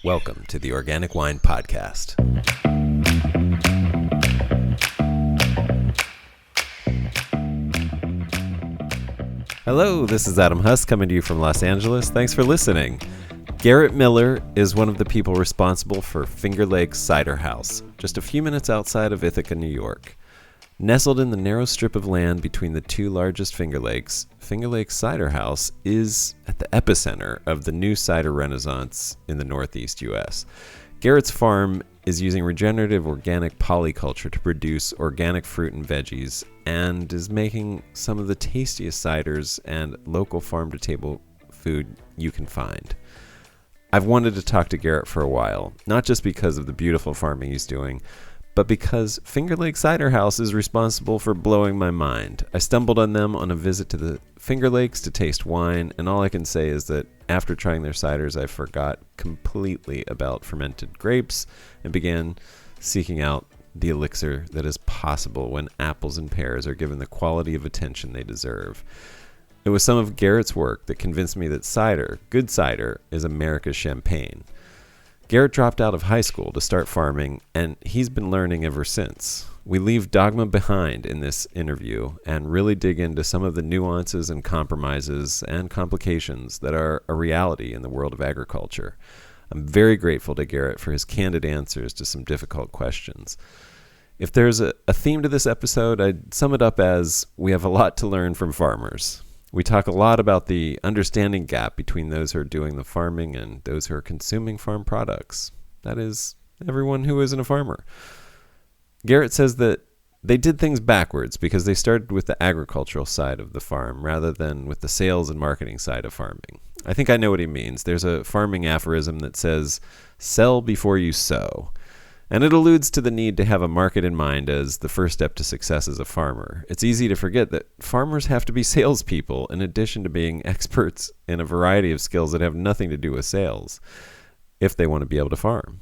Welcome to the Organic Wine Podcast. Hello, this is Adam Huss coming to you from Los Angeles. Thanks for listening. Garret Miller is one of the people responsible for Finger Lakes Cider House, just a few minutes outside of Ithaca, New York. Nestled in the narrow strip of land between the two largest Finger Lakes Cider House is at the epicenter of the new cider renaissance in the Northeast U.S. Garrett's farm is using regenerative organic polyculture to produce organic fruit and veggies and is making some of the tastiest ciders and local farm-to-table food you can find. I've wanted to talk to Garrett for a while, not just because of the beautiful farming he's doing, but because Finger Lakes Cider House is responsible for blowing my mind. I stumbled on them on a visit to the Finger Lakes to taste wine, and all I can say is that after trying their ciders, I forgot completely about fermented grapes and began seeking out the elixir that is possible when apples and pears are given the quality of attention they deserve. It was some of Garrett's work that convinced me that cider, good cider, is America's champagne. Garrett dropped out of high school to start farming, and he's been learning ever since. We leave dogma behind in this interview and really dig into some of the nuances and compromises and complications that are a reality in the world of agriculture. I'm very grateful to Garrett for his candid answers to some difficult questions. If there's a theme to this episode, I'd sum it up as we have a lot to learn from farmers. We talk a lot about the understanding gap between those who are doing the farming and those who are consuming farm products. That is, everyone who isn't a farmer. Garrett says that they did things backwards because they started with the agricultural side of the farm rather than with the sales and marketing side of farming. I think I know what he means. There's a farming aphorism that says, "Sell before you sow." And it alludes to the need to have a market in mind as the first step to success as a farmer. It's easy to forget that farmers have to be salespeople in addition to being experts in a variety of skills that have nothing to do with sales if they want to be able to farm.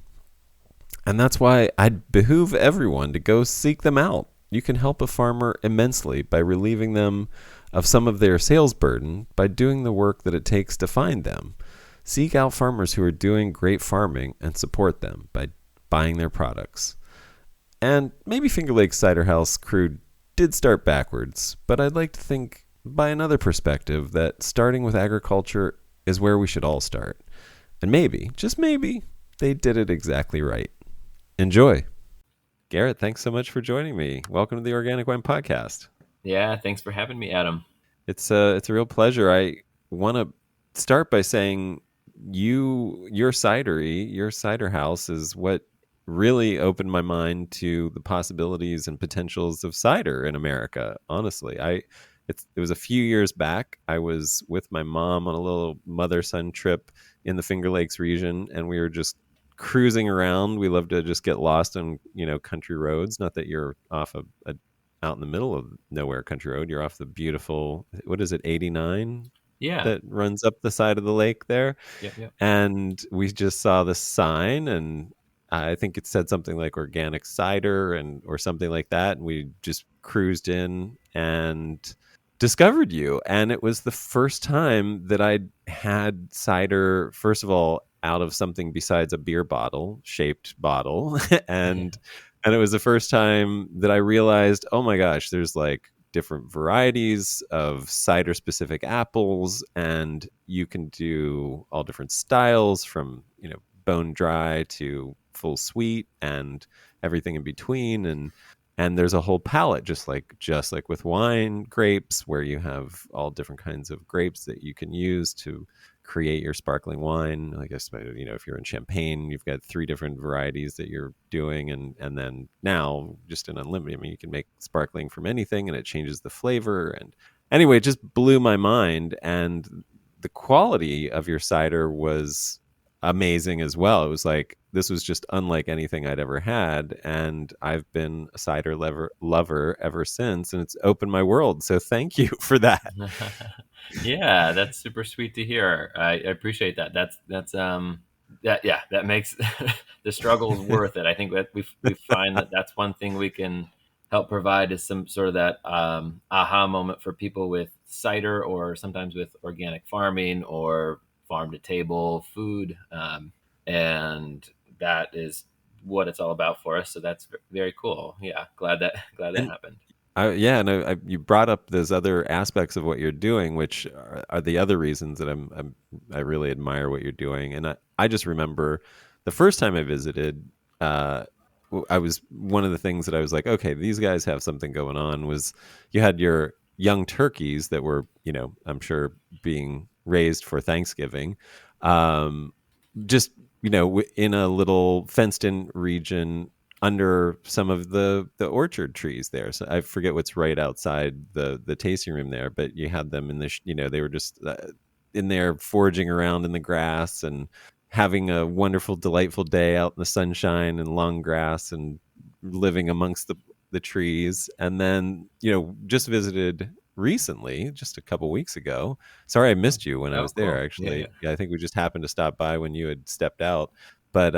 And that's why I'd behoove everyone to go seek them out. You can help a farmer immensely by relieving them of some of their sales burden by doing the work that it takes to find them. Seek out farmers who are doing great farming and support them by buying their products. And maybe Finger Lakes Cider House crew did start backwards, but I'd like to think by another perspective that starting with agriculture is where we should all start. And maybe, just maybe, they did it exactly right. Enjoy. Garrett, thanks so much for joining me. Welcome to the Organic Wine Podcast. Yeah, thanks for having me, Adam. It's a real pleasure. I want to start by saying your cidery, your cider house is what really opened my mind to the possibilities and potentials of cider in America. Honestly, it was a few years back. I was with my mom on a little mother-son trip in the Finger Lakes region, and we were just cruising around. We love to just get lost on country roads. Not that you're off out in the middle of nowhere country road. You're off the beautiful, what is it, 89? Yeah. That runs up the side of the lake there. Yep. And we just saw the sign, and I think it said something like organic cider or something like that. And we just cruised in and discovered you. And it was the first time that I'd had cider, first of all, out of something besides a beer bottle, shaped bottle. And it was the first time that I realized, oh my gosh, there's like different varieties of cider specific apples, and you can do all different styles from, bone dry to full sweet and everything in between. And there's a whole palette, just like with wine grapes, where you have all different kinds of grapes that you can use to create your sparkling wine. I guess, if you're in Champagne, you've got 3 different varieties that you're doing. And then now just in unlimited, you can make sparkling from anything and it changes the flavor. And anyway, it just blew my mind. And the quality of your cider was amazing as well. It was like, this was just unlike anything I'd ever had. And I've been a cider lover ever since. And it's opened my world. So thank you for that. Yeah, that's super sweet to hear. I appreciate that. That makes the struggles worth it. I think that we find that that's one thing we can help provide is some sort of that aha moment for people with cider, or sometimes with organic farming or farm to table food. and that is what it's all about for us. So that's very cool. Yeah, glad that And happened. yeah, and you brought up those other aspects of what you're doing, which are the other reasons that I really admire what you're doing. And I just remember the first time I visited, uh, I was one of the things that I was like, okay, these guys have something going on. Was you had your young turkeys that were, I'm sure being raised for Thanksgiving, um, just in a little fenced-in region under some of the orchard trees there. So I forget what's right outside the tasting room there, but you had them in the they were just in there foraging around in the grass and having a wonderful, delightful day out in the sunshine and long grass and living amongst the trees. And then just visited recently, just a couple weeks ago. Sorry I missed you when I Oh, was there. cool. Yeah, Actually, yeah. yeah, I think we just happened to stop by when you had stepped out, but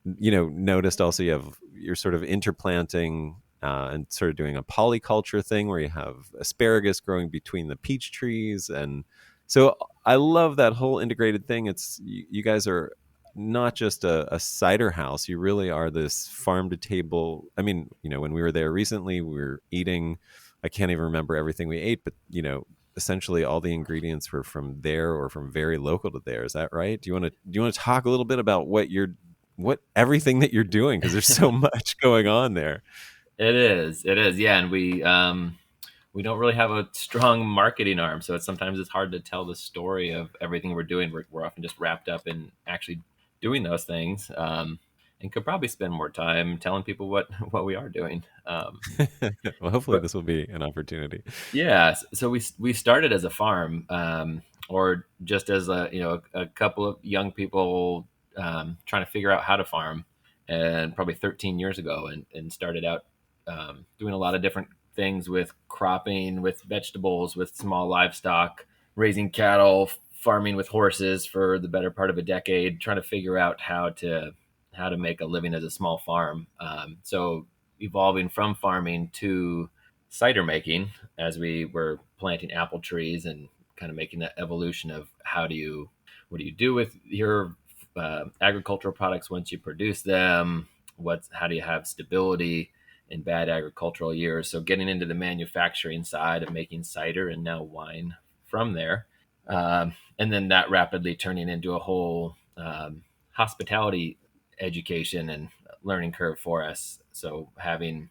noticed also you're sort of interplanting and sort of doing a polyculture thing where you have asparagus growing between the peach trees. And so I love that whole integrated thing. It's you guys are not just a cider house. You really are this farm to table. I mean, when we were there recently, we were eating, I can't even remember everything we ate, but essentially all the ingredients were from there or from very local to there. Is that right? Do you want to talk a little bit about what everything that you're doing, because there's so much going on there? It is. Yeah, and we don't really have a strong marketing arm, so sometimes it's hard to tell the story of everything we're doing. We're often just wrapped up in actually doing those things, and could probably spend more time telling people what what we are doing. Well, hopefully But this will be an opportunity. yeah, so we started as a farm, or just as a couple of young people trying to figure out how to farm, and probably 13 years ago, and started out doing a lot of different things with cropping, with vegetables, with small livestock, raising cattle, farming with horses for the better part of a decade, trying to figure out how to make a living as a small farm. So evolving from farming to cider making as we were planting apple trees and kind of making that evolution of what do you do with your agricultural products once you produce them? How do you have stability in bad agricultural years? So getting into the manufacturing side of making cider and now wine from there, and then that rapidly turning into a whole hospitality education and learning curve for us. So having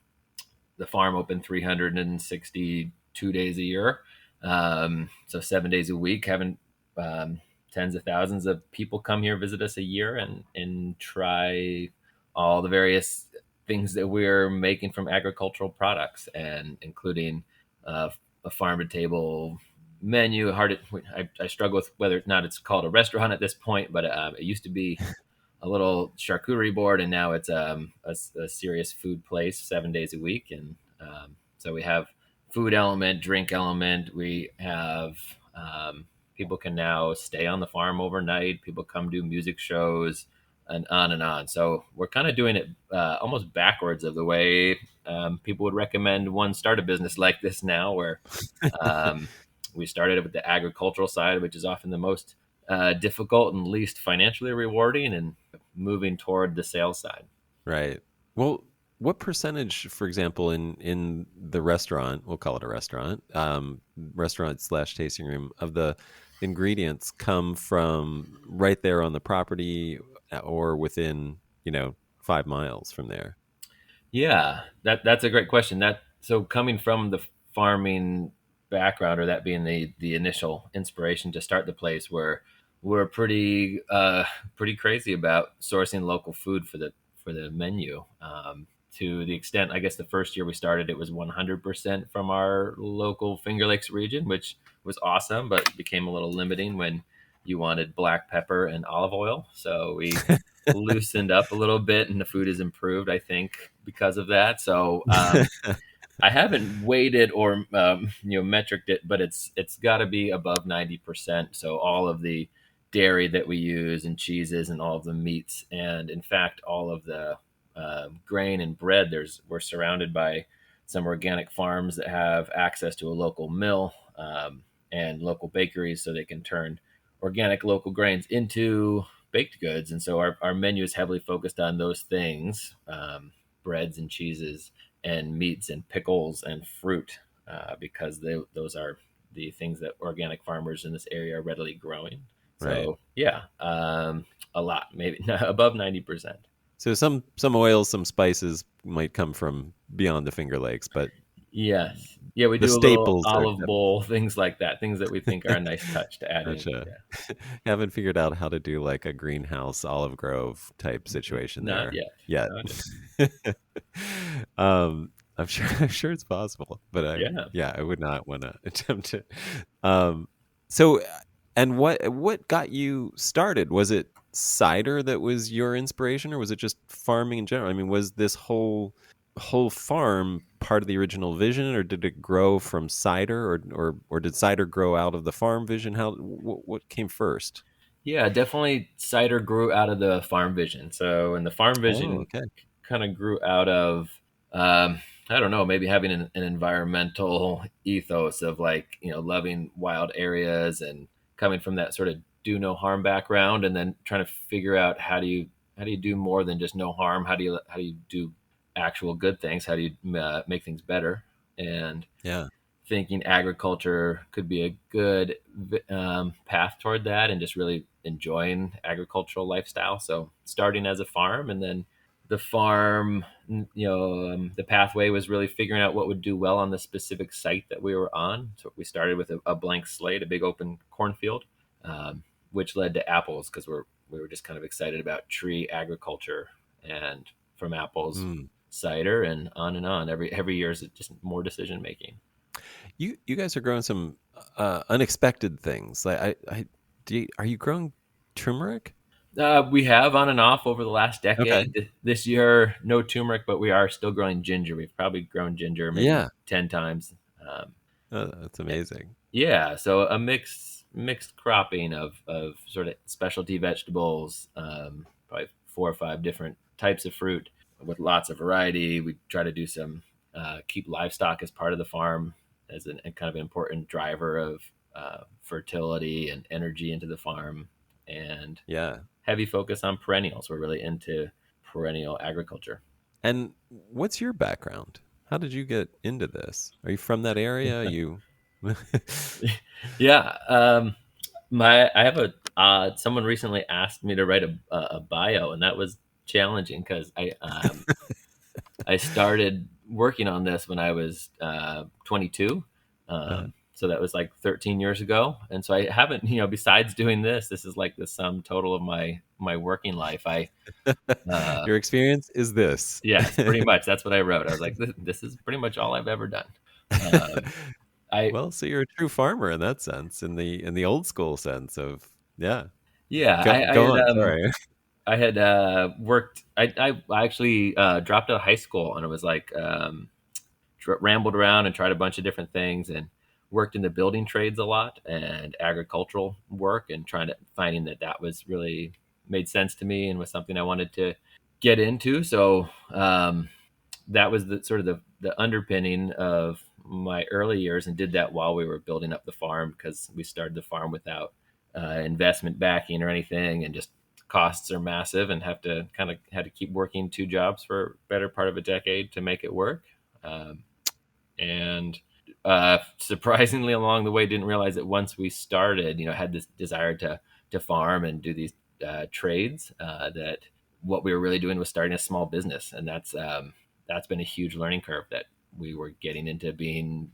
the farm open 362 days a year, so 7 days a week, having tens of thousands of people come here, visit us a year, and try all the various things that we're making from agricultural products, and including a farm to table menu. I struggle with whether or not it's called a restaurant at this point, but it used to be a little charcuterie board, and now it's a serious food place 7 days a week. And so we have food element, drink element. We have people can now stay on the farm overnight. People come do music shows, and on and on. So we're kind of doing it almost backwards of the way people would recommend one start a business like this now, where um, we started with the agricultural side, which is often the most difficult and least financially rewarding, and moving toward the sales side. Right. Well, what percentage, for example, in the restaurant, we'll call it a restaurant, restaurant slash tasting room, of the ingredients come from right there on the property or within 5 miles from there? Yeah, that's a great question. That so coming from the farming background, or that being the initial inspiration to start the place, where we're pretty crazy about sourcing local food for the menu. To the extent, I guess the first year we started, it was 100% from our local Finger Lakes region, which was awesome, but became a little limiting when you wanted black pepper and olive oil. So we loosened up a little bit, and the food has improved, I think, because of that. So I haven't weighted or metriced it, but it's got to be above 90%. So all of the dairy that we use, and cheeses, and all of the meats, and in fact all of the grain and bread. We're surrounded by some organic farms that have access to a local mill, and local bakeries, so they can turn organic local grains into baked goods, and so our menu is heavily focused on those things, breads and cheeses and meats and pickles and fruit, because those are the things that organic farmers in this area are readily growing. Right. So yeah, a lot, maybe above 90%. So some oils, some spices might come from beyond the Finger Lakes, but Yes. Yeah, we the do a little staples are olive bowl, things like that, things that we think are a nice touch to add in. gotcha. Yeah. Haven't figured out how to do like a greenhouse Olive Grove type situation Not there yet. yet. Not yet. I'm sure I'm sure it's possible, but Yeah. I would not want to attempt it. Um, so and what got you started? Was it cider that was your inspiration, or was it just farming in general? I mean, was this whole farm part of the original vision, or did it grow from cider, or did cider grow out of the farm vision? How what came first? Yeah, definitely cider grew out of the farm vision. So, and the farm Oh, vision okay. kind of grew out of, I don't know, maybe having an environmental ethos of like, loving wild areas and coming from that sort of do no harm background, and then trying to figure out how do you do more than just no harm? How do you do actual good things? How do you make things better? And Yeah. thinking agriculture could be a good path toward that, and just really enjoying agricultural lifestyle. So starting as a farm, and then the farm, the pathway was really figuring out what would do well on the specific site that we were on. So we started with a blank slate, a big open cornfield, which led to apples, because we were just kind of excited about tree agriculture, and from apples, Mm. cider, and on and on. Every year is just more decision making. You guys are growing some unexpected things. Like are you growing turmeric? We have on and off over the last Okay. decade. This year, no turmeric, but we are still growing ginger. We've probably grown ginger maybe Yeah. 10 times. Oh, that's amazing. Yeah, so a mixed cropping of sort of specialty vegetables, probably 4 or 5 different types of fruit with lots of variety. We try to do some keep livestock as part of the farm, as a kind of an important driver of fertility and energy into the farm, and Yeah. heavy focus on perennials. We're really into perennial agriculture. And what's your background? How did you get into this? Are you from that area? You Yeah, I have a someone recently asked me to write a bio, and that was challenging, because I started working on this when I was 22. uh, So that was like 13 years ago. And so I haven't, besides doing this is like the sum total of my working life. Uh, your experience is this. yes, pretty much. That's what I wrote. I was like, this is pretty much all I've ever done. Um, I, Well, so you're a true farmer in that sense, in the old school sense of yeah. yeah, Go on. Sorry. I had worked, I actually dropped out of high school, and it was like, rambled around and tried a bunch of different things, and worked in the building trades a lot and agricultural work, and trying to finding that was really made sense to me and was something I wanted to get into. So that was the sort of the underpinning of my early years, and did that while we were building up the farm, because we started the farm without investment backing or anything, and just costs are massive, and had to keep working 2 jobs for a better part of a decade to make it work. Um, and surprisingly, along the way, didn't realize that once we started, had this desire to farm and do these trades, that what we were really doing was starting a small business, and that's been a huge learning curve, that we were getting into being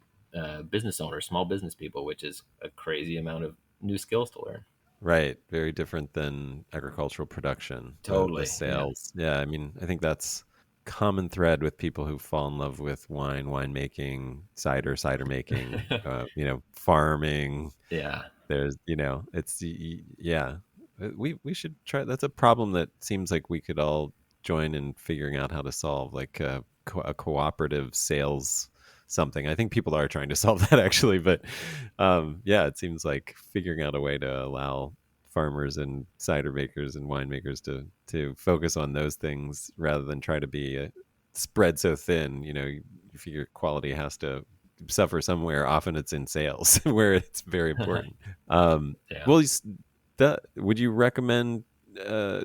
business owners, small business people, which is a crazy amount of new skills to learn. Right. Very different than agricultural production, the Totally, yeah. sales. Yeah, I mean, I think that's common thread with people who fall in love with wine making, cider making, farming. Yeah. There's, it's yeah. We should try. That's a problem that seems like we could all join in figuring out how to solve, like a cooperative sales something. I think people are trying to solve that actually, but yeah, it seems like figuring out a way to allow farmers and cider makers and winemakers to focus on those things rather than try to be spread so thin. You figure quality has to suffer somewhere. Often it's in sales where it's very important. Yeah. Well, would you recommend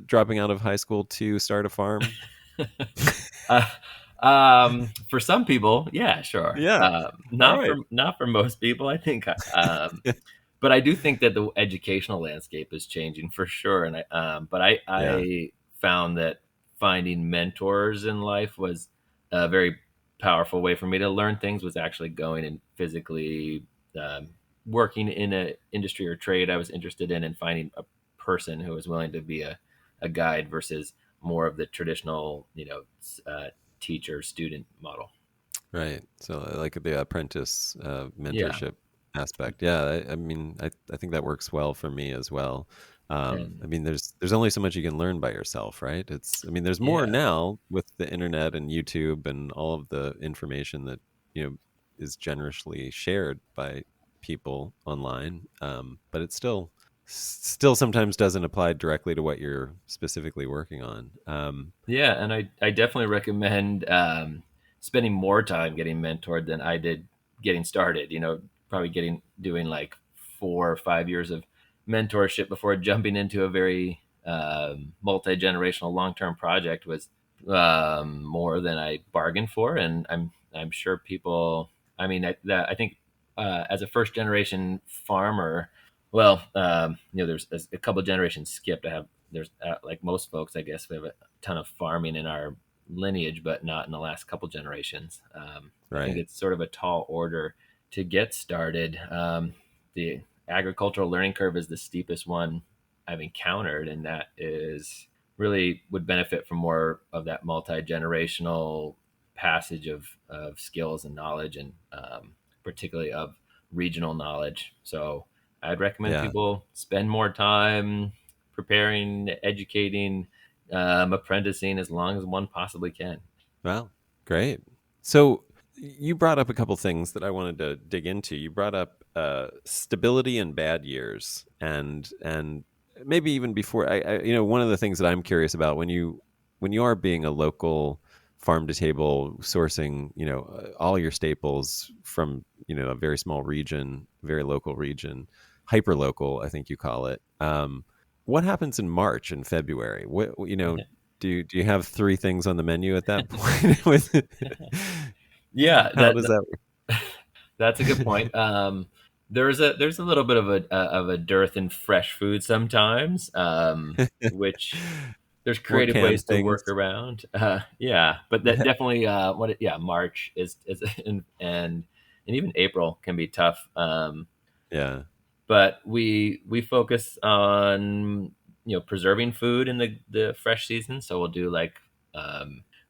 dropping out of high school to start a farm? uh, for some people, yeah, sure. Yeah. All Not right. for most people, I think. But I do think that the educational landscape is changing for sure. And but Yeah. I found that finding mentors in life was a very powerful way for me to learn things. Was actually going and physically um, working in a industry or trade I was interested in, and finding a person who was willing to be a guide versus more of the traditional, uh, teacher student model. Right. So like the apprentice Yeah, mentorship aspect. Yeah. I mean, I think that works well for me as well. I and mean, there's only so much you can learn by yourself, right? I mean, there's more yeah. now with the internet and YouTube and all of the information that, you know, is generously shared by people online. But it still sometimes doesn't apply directly to what you're specifically working on. Yeah, and I definitely recommend spending more time getting mentored than I did getting started. Probably doing like 4 or 5 years of mentorship before jumping into a very multi generational long term project was more than I bargained for, and I'm sure people. I mean, I think as a first generation farmer, well, there's a couple generations skipped. There's like most folks, I guess, we have a ton of farming in our lineage, but not in the last couple generations. I think right. it's sort of a tall order to get started. The agricultural learning curve is the steepest one I've encountered, and that is really would benefit from more of that multi generational passage of skills and knowledge, and particularly of regional knowledge. So I'd recommend Yeah. people spend more time preparing, educating, apprenticing as long as one possibly can. Wow, great. So you brought up a couple things that I wanted to dig into. You brought up stability in bad years, and maybe even before. One of the things that I'm curious about when you are being a local farm to table sourcing, all your staples from a very small region, very local region, hyper local, I think you call it. What happens in March and February? Do you have three things on the menu at that point? Yeah, How does that that's a good work? point. There's a little bit of a dearth in fresh food sometimes, which there's More creative canned ways to things. work around. Yeah, but that definitely yeah, March is and even April can be tough. Yeah. But we focus on preserving food in the fresh season, so we'll do like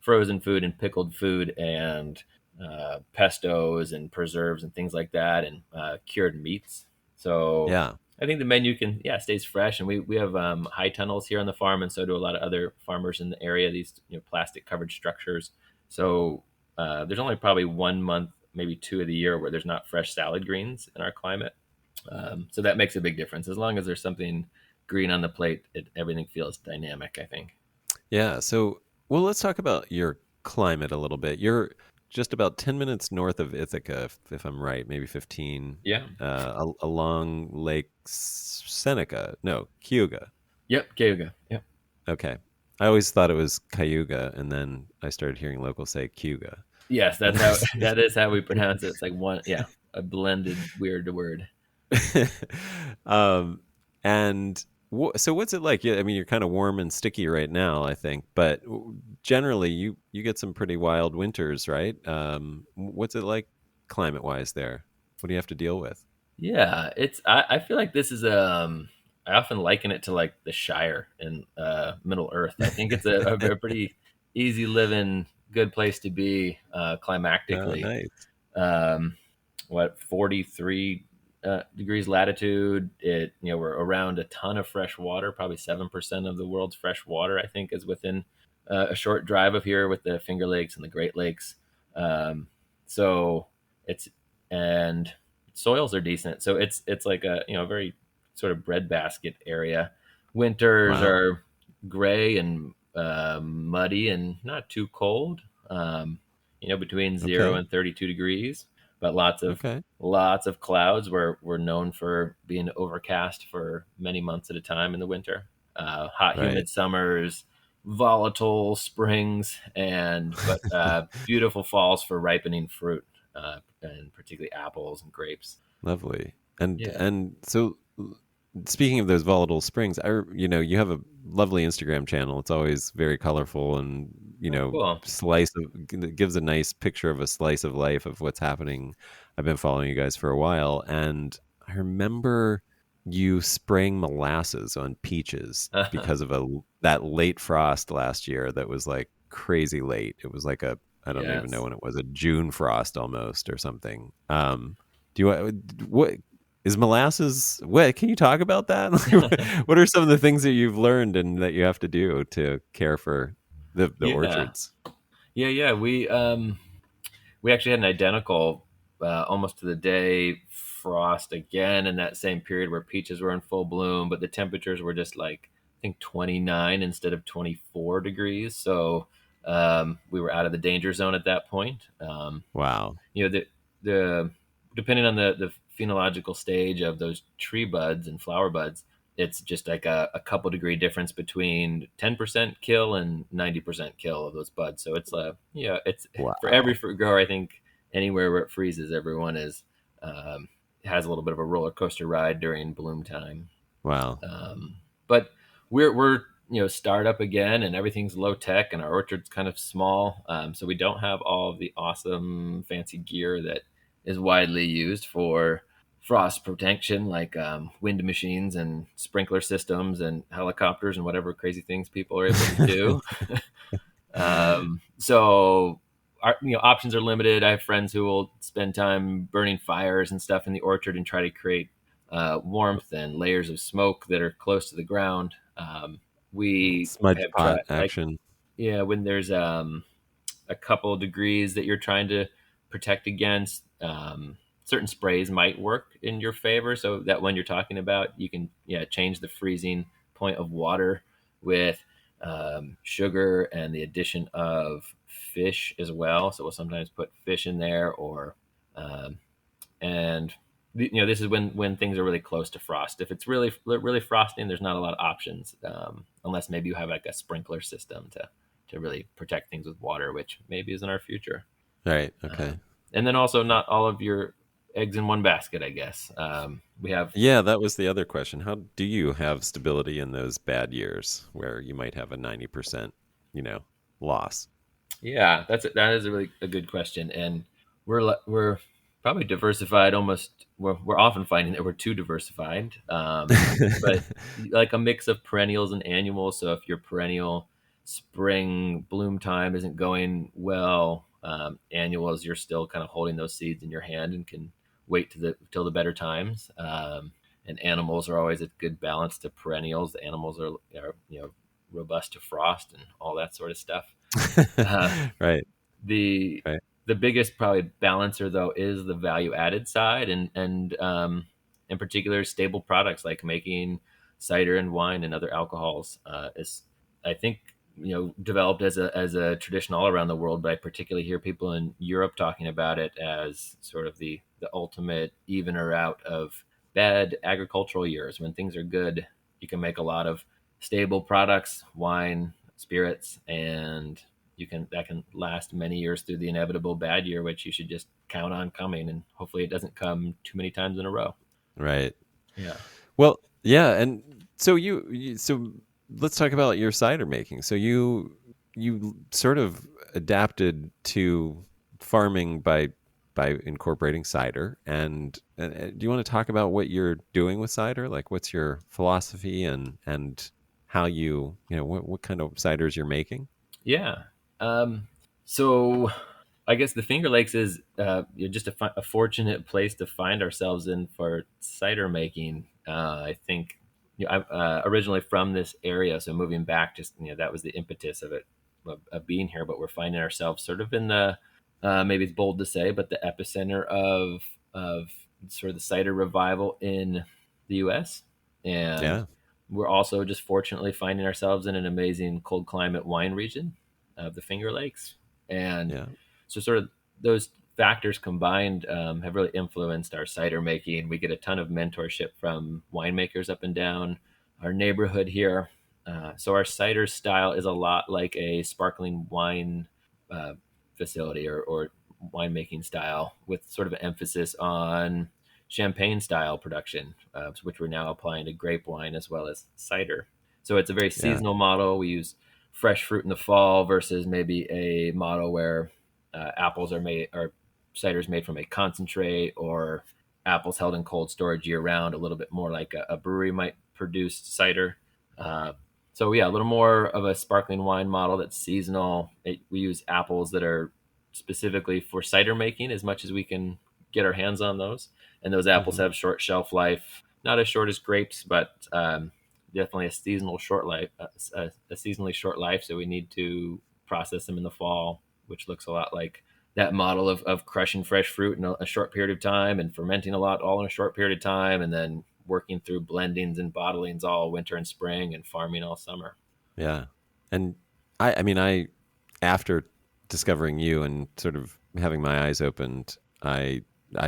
frozen food and pickled food and pestos and preserves and things like that, and cured meats. So Yeah. I think the menu can stays fresh, and we have high tunnels here on the farm, and so do a lot of other farmers in the area. These plastic covered structures. So there's only probably 1 month, maybe two of the year where there's not fresh salad greens in our climate. So that makes a big difference. As long as there's something green on the plate, everything feels dynamic, I think. Yeah. So, well, let's talk about your climate a little bit. You're just about 10 minutes north of Ithaca, if I'm right, maybe 15, Yeah. along Lake Seneca. No, Cayuga. Yep. Cayuga. Yep. Okay. I always thought it was Cayuga, and then I started hearing locals say Cayuga. Yes, And that's how that is how we pronounce it. It's like one, yeah, a blended weird word. um, and so what's it like? Yeah, I mean, you're kind of warm and sticky right now, I think, but generally, you get some pretty wild winters, right? What's it like climate wise there? What do you have to deal with? Yeah, I feel like this is I often liken it to like the Shire in Middle Earth. I think it's a pretty easy living, good place to be Oh, climactically. nice. Um, what 43 degrees latitude. We're around a ton of fresh water. Probably 7% of the world's fresh water, I think, is within a short drive of here with the Finger Lakes and the Great Lakes. So it's and soils are decent. So it's like a very sort of breadbasket area. Winters Wow. are gray and muddy and not too cold. Between 0 and 32 degrees, but Okay. lots of clouds. We're known for being overcast for many months at a time in the winter. hot, Right. humid summers, volatile springs, but beautiful falls for ripening fruit, and particularly apples and grapes. Lovely. Yeah. And so speaking of those volatile springs, you have a lovely Instagram channel. It's always very colorful and, Oh, cool. it gives a nice picture of a slice of life of what's happening. I've been following you guys for a while, and I remember you spraying molasses on peaches because of that late frost last year that was like crazy late. It was like I don't even know Yes. when it was, a June frost almost or something. Do you what is molasses? What can you talk about that? What are some of the things that you've learned and that you have to do to care for the Yeah. orchards? Yeah. We actually had an identical, almost to the day, frost again in that same period where peaches were in full bloom, but the temperatures were just like, I think, 29 instead of 24 degrees. So we were out of the danger zone at that point. Wow. The depending on the phenological stage of those tree buds and flower buds, it's just like a couple degree difference between 10% kill and 90% kill of those buds. So it's for every Wow. fruit grower. I think anywhere where it freezes, everyone is um, has a little bit of a roller coaster ride during bloom time. Wow. But we're startup again, and everything's low tech, and our orchard's kind of small, so we don't have all of the awesome fancy gear that is widely used for frost protection, like wind machines and sprinkler systems and helicopters and whatever crazy things people are able to do. So our options are limited. I have friends who will spend time burning fires and stuff in the orchard and try to create warmth and layers of smoke that are close to the ground. We Smudge have pot tried, like, action. yeah, when there's a couple of degrees that you're trying to protect against, certain sprays might work in your favor. So that when you're talking about, you can change the freezing point of water with sugar and the addition of fish as well. So we'll sometimes put fish in there, or um, and this is when things are really close to frost. If it's really frosting, there's not a lot of options, unless maybe you have like a sprinkler system to really protect things with water, which maybe is in our future. Right. Okay. Um, and then also, not all of your eggs in one basket, I guess. We have Yeah, that was the other question. How do you have stability in those bad years where you might have a 90%, you know, loss? Yeah, that is a really a good question, and we're probably diversified. Almost, we're often finding that we're too diversified, but like a mix of perennials and annuals. So if your perennial spring bloom time isn't going well, annuals, you're still kind of holding those seeds in your hand and can wait till the better times. And animals are always a good balance to perennials. The animals are robust to frost and all that sort of stuff. Uh, Right. the Right. the biggest probably balancer though is the value added side, and in particular stable products like making cider and wine and other alcohols is, I think, developed as a tradition all around the world, but I particularly hear people in Europe talking about it as sort of the ultimate evener out of bad agricultural years. When things are good, you can make a lot of stable products, wine, spirits, and that can last many years through the inevitable bad year, which you should just count on coming, and hopefully it doesn't come too many times in a row. Right. Yeah. Well, yeah, and so so let's talk about your cider making. So you sort of adapted to farming by incorporating cider, and do you want to talk about what you're doing with cider? Like, what's your philosophy and how what kind of ciders you're making? Yeah. Um, so I guess the Finger Lakes is just a fortunate place to find ourselves in for cider making. I think I'm originally from this area, so moving back, just that was the impetus of it, of being here. But we're finding ourselves sort of in the, maybe it's bold to say, but the epicenter of sort of the cider revival in the U.S. And Yeah, we're also just fortunately finding ourselves in an amazing cold climate wine region of the Finger Lakes. And yeah. so, sort of those factors combined have really influenced our cider making. We get a ton of mentorship from winemakers up and down our neighborhood here. So our cider style is a lot like a sparkling wine uh, facility or winemaking style, with sort of an emphasis on champagne style production, which we're now applying to grape wine as well as cider. So it's a very Yeah. seasonal model. We use fresh fruit in the fall versus maybe a model where apples are made or cider is made from a concentrate, or apples held in cold storage year round, a little bit more like a brewery might produce cider. Uh, so yeah, a little more of a sparkling wine model that's seasonal. We use apples that are specifically for cider making as much as we can get our hands on those. And those apples Hmm. have short shelf life, not as short as grapes, but definitely a seasonal short life, a seasonally short life. So we need to process them in the fall, which looks a lot like that model of crushing fresh fruit in a short period of time and fermenting a lot all in a short period of time, and then working through blendings and bottlings all winter and spring and farming all summer. Yeah. And I mean, after discovering you and sort of having my eyes opened, I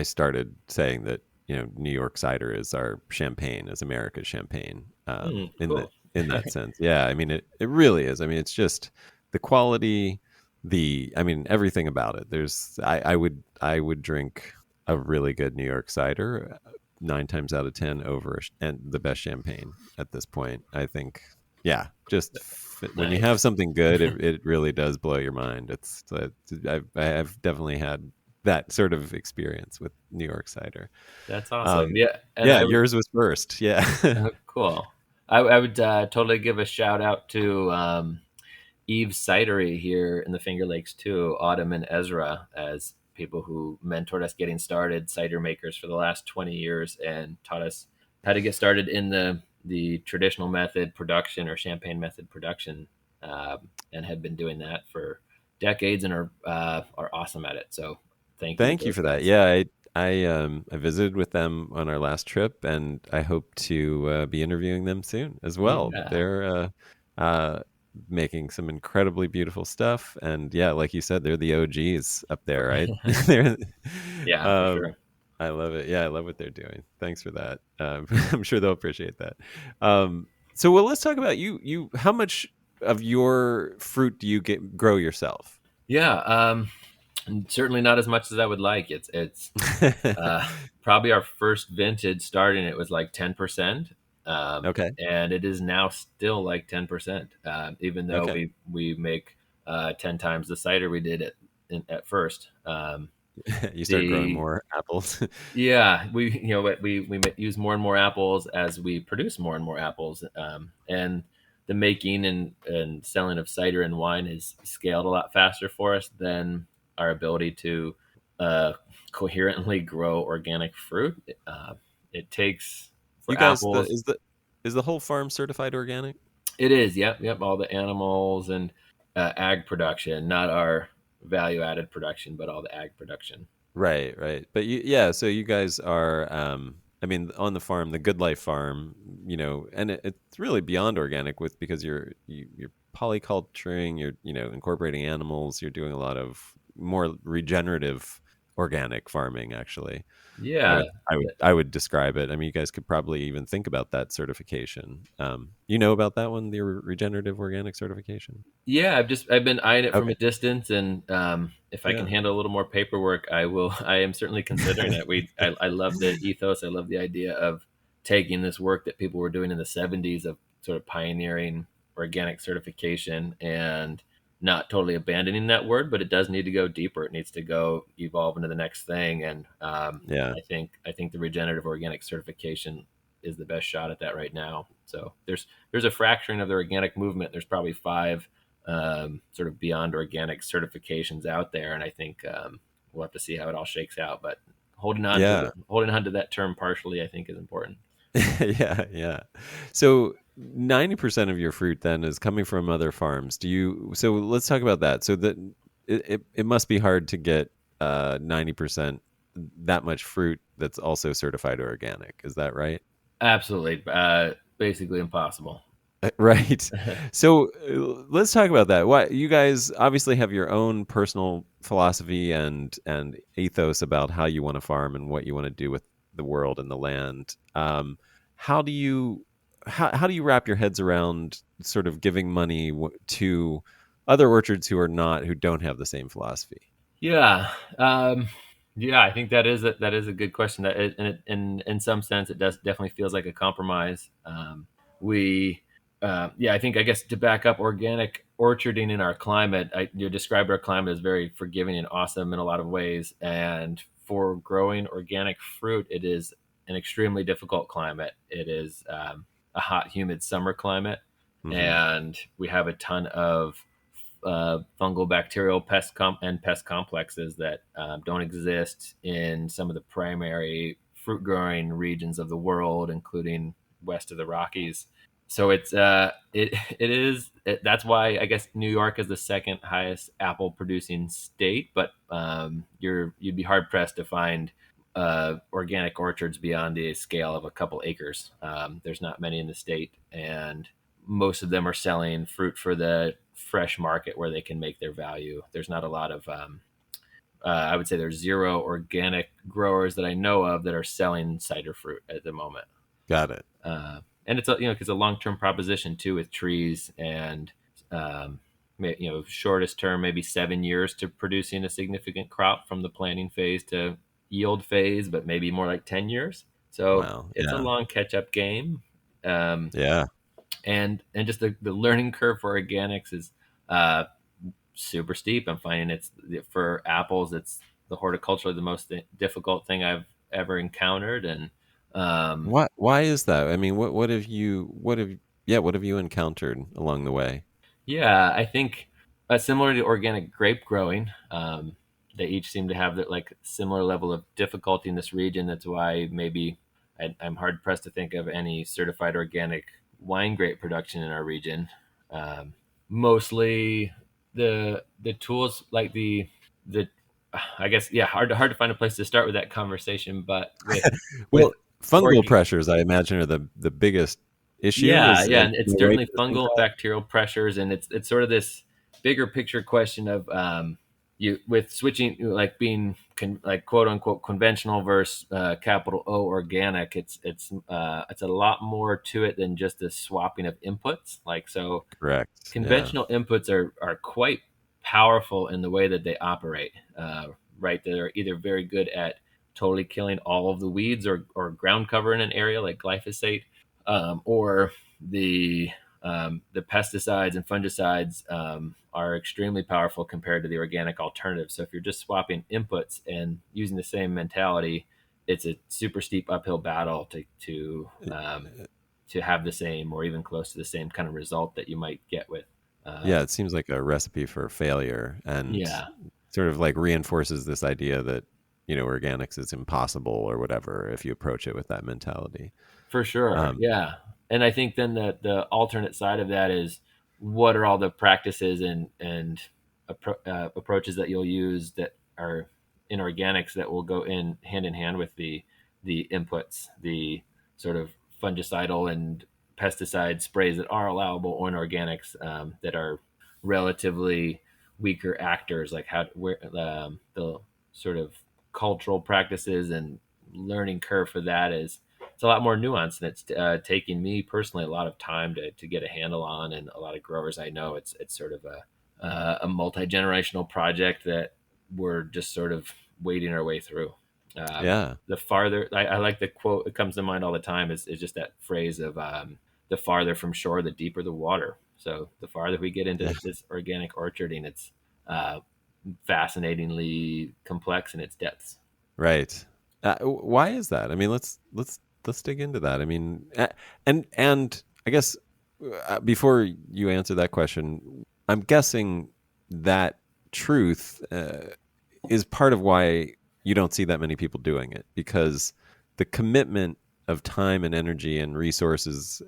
started saying that, New York cider is our champagne, is America's champagne, Cool. in that sense. Yeah. I mean, it really is. I mean, it's just the quality, I mean, everything about it. I would drink a really good New York cider 9 times out of 10 over and the best champagne at this point. I think, yeah, when you have Nice. something good, it really does blow your mind. I've definitely had that sort of experience with New York cider. That's awesome. Um, Yeah, and yeah, I would. yours was first. Yeah. Cool. I would totally give a shout out to Eve's Cidery here in the Finger Lakes too. Autumn and Ezra as people who mentored us getting started, cider makers for the last 20 years, and taught us how to get started in the traditional method production or champagne method production, and have been doing that for decades and are awesome at it. So thank you to Thank you those for that. guys. Yeah, I visited with them on our last trip, and I hope to be interviewing them soon as well. Yeah. They're uh, making some incredibly beautiful stuff, and yeah, like you said, they're the OGs up there, right? they're, Yeah, for um, sure. I love it. Yeah, I love what they're doing. Thanks for that. I'm sure they'll appreciate that. So, well, let's talk about you. How much of your fruit do you grow yourself? Yeah, certainly not as much as I would like. It's uh, probably our first vintage starting it was like 10%, Okay. and it is now still like 10%. Even though Okay. we make 10 times the cider we did at first. You started growing The more apples. Yeah, we use more and more apples as we produce more and more apples, and the making and selling of cider and wine has scaled a lot faster for us than our ability to uh, coherently grow organic fruit. It takes You for guys, apples. is the whole farm certified organic? It is, yep. All the animals and ag production, not our value added production, but all the ag production. Right, right. But yeah, so you guys are, I mean, on the farm, the Good Life farm, and it's really beyond organic because you're polyculturing, you're, incorporating animals, you're doing a lot of more regenerative organic farming, actually. I Yeah, would, I would describe it. I mean, you guys could probably even think about that certification. You know about that one, the regenerative organic certification? Yeah, I've been eyeing it from Okay. a distance, and if I can Yeah. handle a little more paperwork, I will. I am certainly considering it. I love the ethos. I love the idea of taking this work that people were doing in the '70s of sort of pioneering organic certification and not totally abandoning that word, but it does need to go deeper. It needs to go evolve into the next thing, and Yeah. I think the regenerative organic certification is the best shot at that right now. So there's a fracturing of the organic movement. There's probably five sort of beyond organic certifications out there, and I think we'll have to see how it all shakes out. But Yeah. holding on to that term partially, I think, is important. Yeah, yeah. So 90% of your fruit then is coming from other farms. So let's talk about that. So that it must be hard to get 90% that much fruit that's also certified organic. Is that right? Absolutely, basically impossible. Right. So let's talk about that. Why you guys obviously have your own personal philosophy and ethos about how you want to farm and what you want to do with the world and the land. How do you how do you wrap your heads around sort of giving money to other orchards who don't have the same philosophy? Yeah. Yeah, I think that is a good question. In some sense, it does definitely feels like a compromise. We, yeah, I think I guess to back up organic orcharding in our climate, you described our climate as very forgiving and awesome in a lot of ways. And for growing organic fruit, it is an extremely difficult climate. It is a hot, humid summer climate, Hmm. and we have a ton of fungal, bacterial and pest complexes that don't exist in some of the primary fruit growing regions of the world, including west of the Rockies. So that's why I guess New York is the second highest apple producing state, but you'd be hard pressed to find organic orchards beyond the scale of a couple acres. There's not many in the state, and most of them are selling fruit for the fresh market where they can make their value. There's not a lot of, I would say there's zero organic growers that I know of that are selling cider fruit at the moment. Got it. And it's because a long term proposition too with trees and um, shortest term maybe 7 years to producing a significant crop from the planting phase to yield phase, but maybe more like 10 years. So Wow. it's a Yeah. long catch up game. Um, Yeah. and just the learning curve for organics is uh, super steep. I'm finding it's for apples, it's the horticulturally the most difficult thing I've ever encountered. And um, Why is that? I mean, what have you encountered along the way? yeah, I think similar to organic grape growing, they each seem to have that like similar level of difficulty in this region. That's why maybe I'm hard pressed to think of any certified organic wine grape production in our region. Mostly the tools like the I guess yeah, hard to find a place to start with that conversation, but with Well, fungal org pressures, I imagine, are the biggest issue. yeah, Is yeah, am and it's I right certainly to think fungal that? bacterial pressures, and it's sort of this bigger picture question of you with switching like being like quote unquote conventional versus capital O organic. It's a lot more to it than just the swapping of inputs. Like so, Correct. Yeah. conventional inputs are quite powerful in the way that they operate. Right, they're either very good at totally killing all of the weeds or ground cover in an area like glyphosate, or the pesticides and fungicides are extremely powerful compared to the organic alternative. So if you're just swapping inputs and using the same mentality, it's a super steep uphill battle to have the same or even close to the same kind of result that you might get with. Yeah, Um, it seems like a recipe for failure and yeah, sort of like reinforces this idea that, organics is impossible or whatever if you approach it with that mentality. for sure. Um, Yeah, and I think then the alternate side of that is what are all the practices and approaches that you'll use that are in organics that will go in hand with the inputs, the sort of fungicidal and pesticide sprays that are allowable in organics that are relatively weaker actors, like how where the sort of cultural practices and learning curve for that is it's a lot more nuanced, and it's taking me personally a lot of time to get a handle on, and a lot of growers I know it's sort of a multi-generational project that we're just sort of wading our way through. yeah. The farther I like the quote that comes to mind all the time is just that phrase of the farther from shore, the deeper the water. So the farther we get into Yeah. this organic orcharding, it's uh, fascinatingly complex in its depths. Right. Why is that? I mean, let's dig into that. I mean, and I guess before you answer that question, I'm guessing that truth is part of why you don't see that many people doing it, because the commitment of time and energy and resources,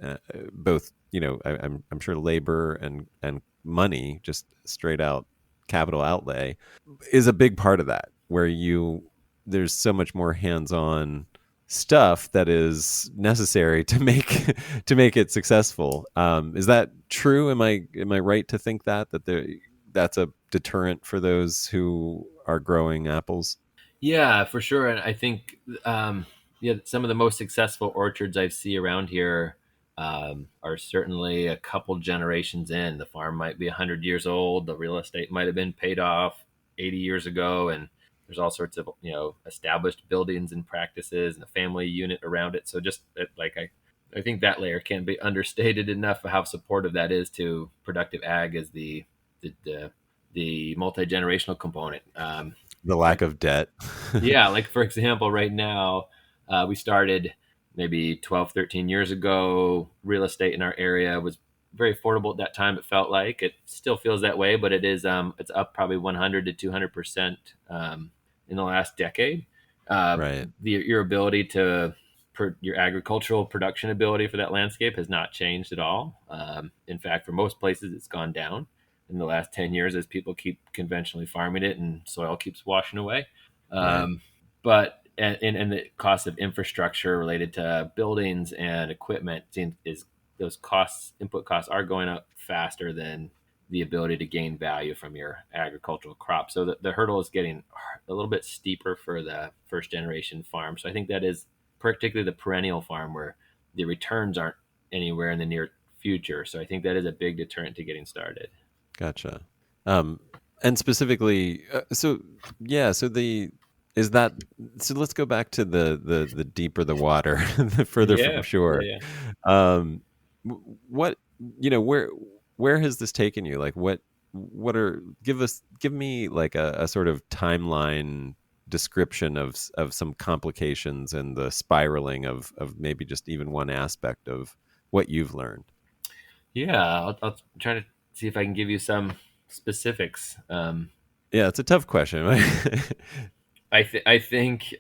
both I'm sure labor and money, just straight out capital outlay, is a big part of that. Where there's so much more hands-on stuff that is necessary to make to make it successful. Is that true? Am I right to think that's a deterrent for those who are growing apples? Yeah, for sure. And I think, yeah, some of the most successful orchards I see around here, are certainly a couple generations in. The farm might be 100 years old. The real estate might have been paid off 80 years ago, and there's all sorts of established buildings and practices and a family unit around it. So just like I think that layer can't be understated enough of how supportive that is to productive ag as the multi-generational component. The lack of debt. Yeah, like for example, right now, we started maybe 12, 13 years ago. Real estate in our area was very affordable at that time. It felt like it still feels that way, but it's up probably 100 to 200% in the last decade. Right. Your ability to your agricultural production ability for that landscape has not changed at all. In fact, for most places, it's gone down in the last 10 years as people keep conventionally farming it and soil keeps washing away. Right. But the cost of infrastructure related to buildings and equipment is those costs, input costs, are going up faster than the ability to gain value from your agricultural crop. So the hurdle is getting a little bit steeper for the first generation farm. So I think that is particularly the perennial farm where the returns aren't anywhere in the near future. So I think that is a big deterrent to getting started. Gotcha. Um, and specifically, so yeah, so the is that so let's go back to the deeper the water, the further from Yeah, shore. yeah, Um, what where has this taken you? Like what are give me like a sort of timeline description of some complications and the spiraling of maybe just even one aspect of what you've learned. yeah. I'll try to see if I can give you some specifics. Yeah, it's a tough question. I think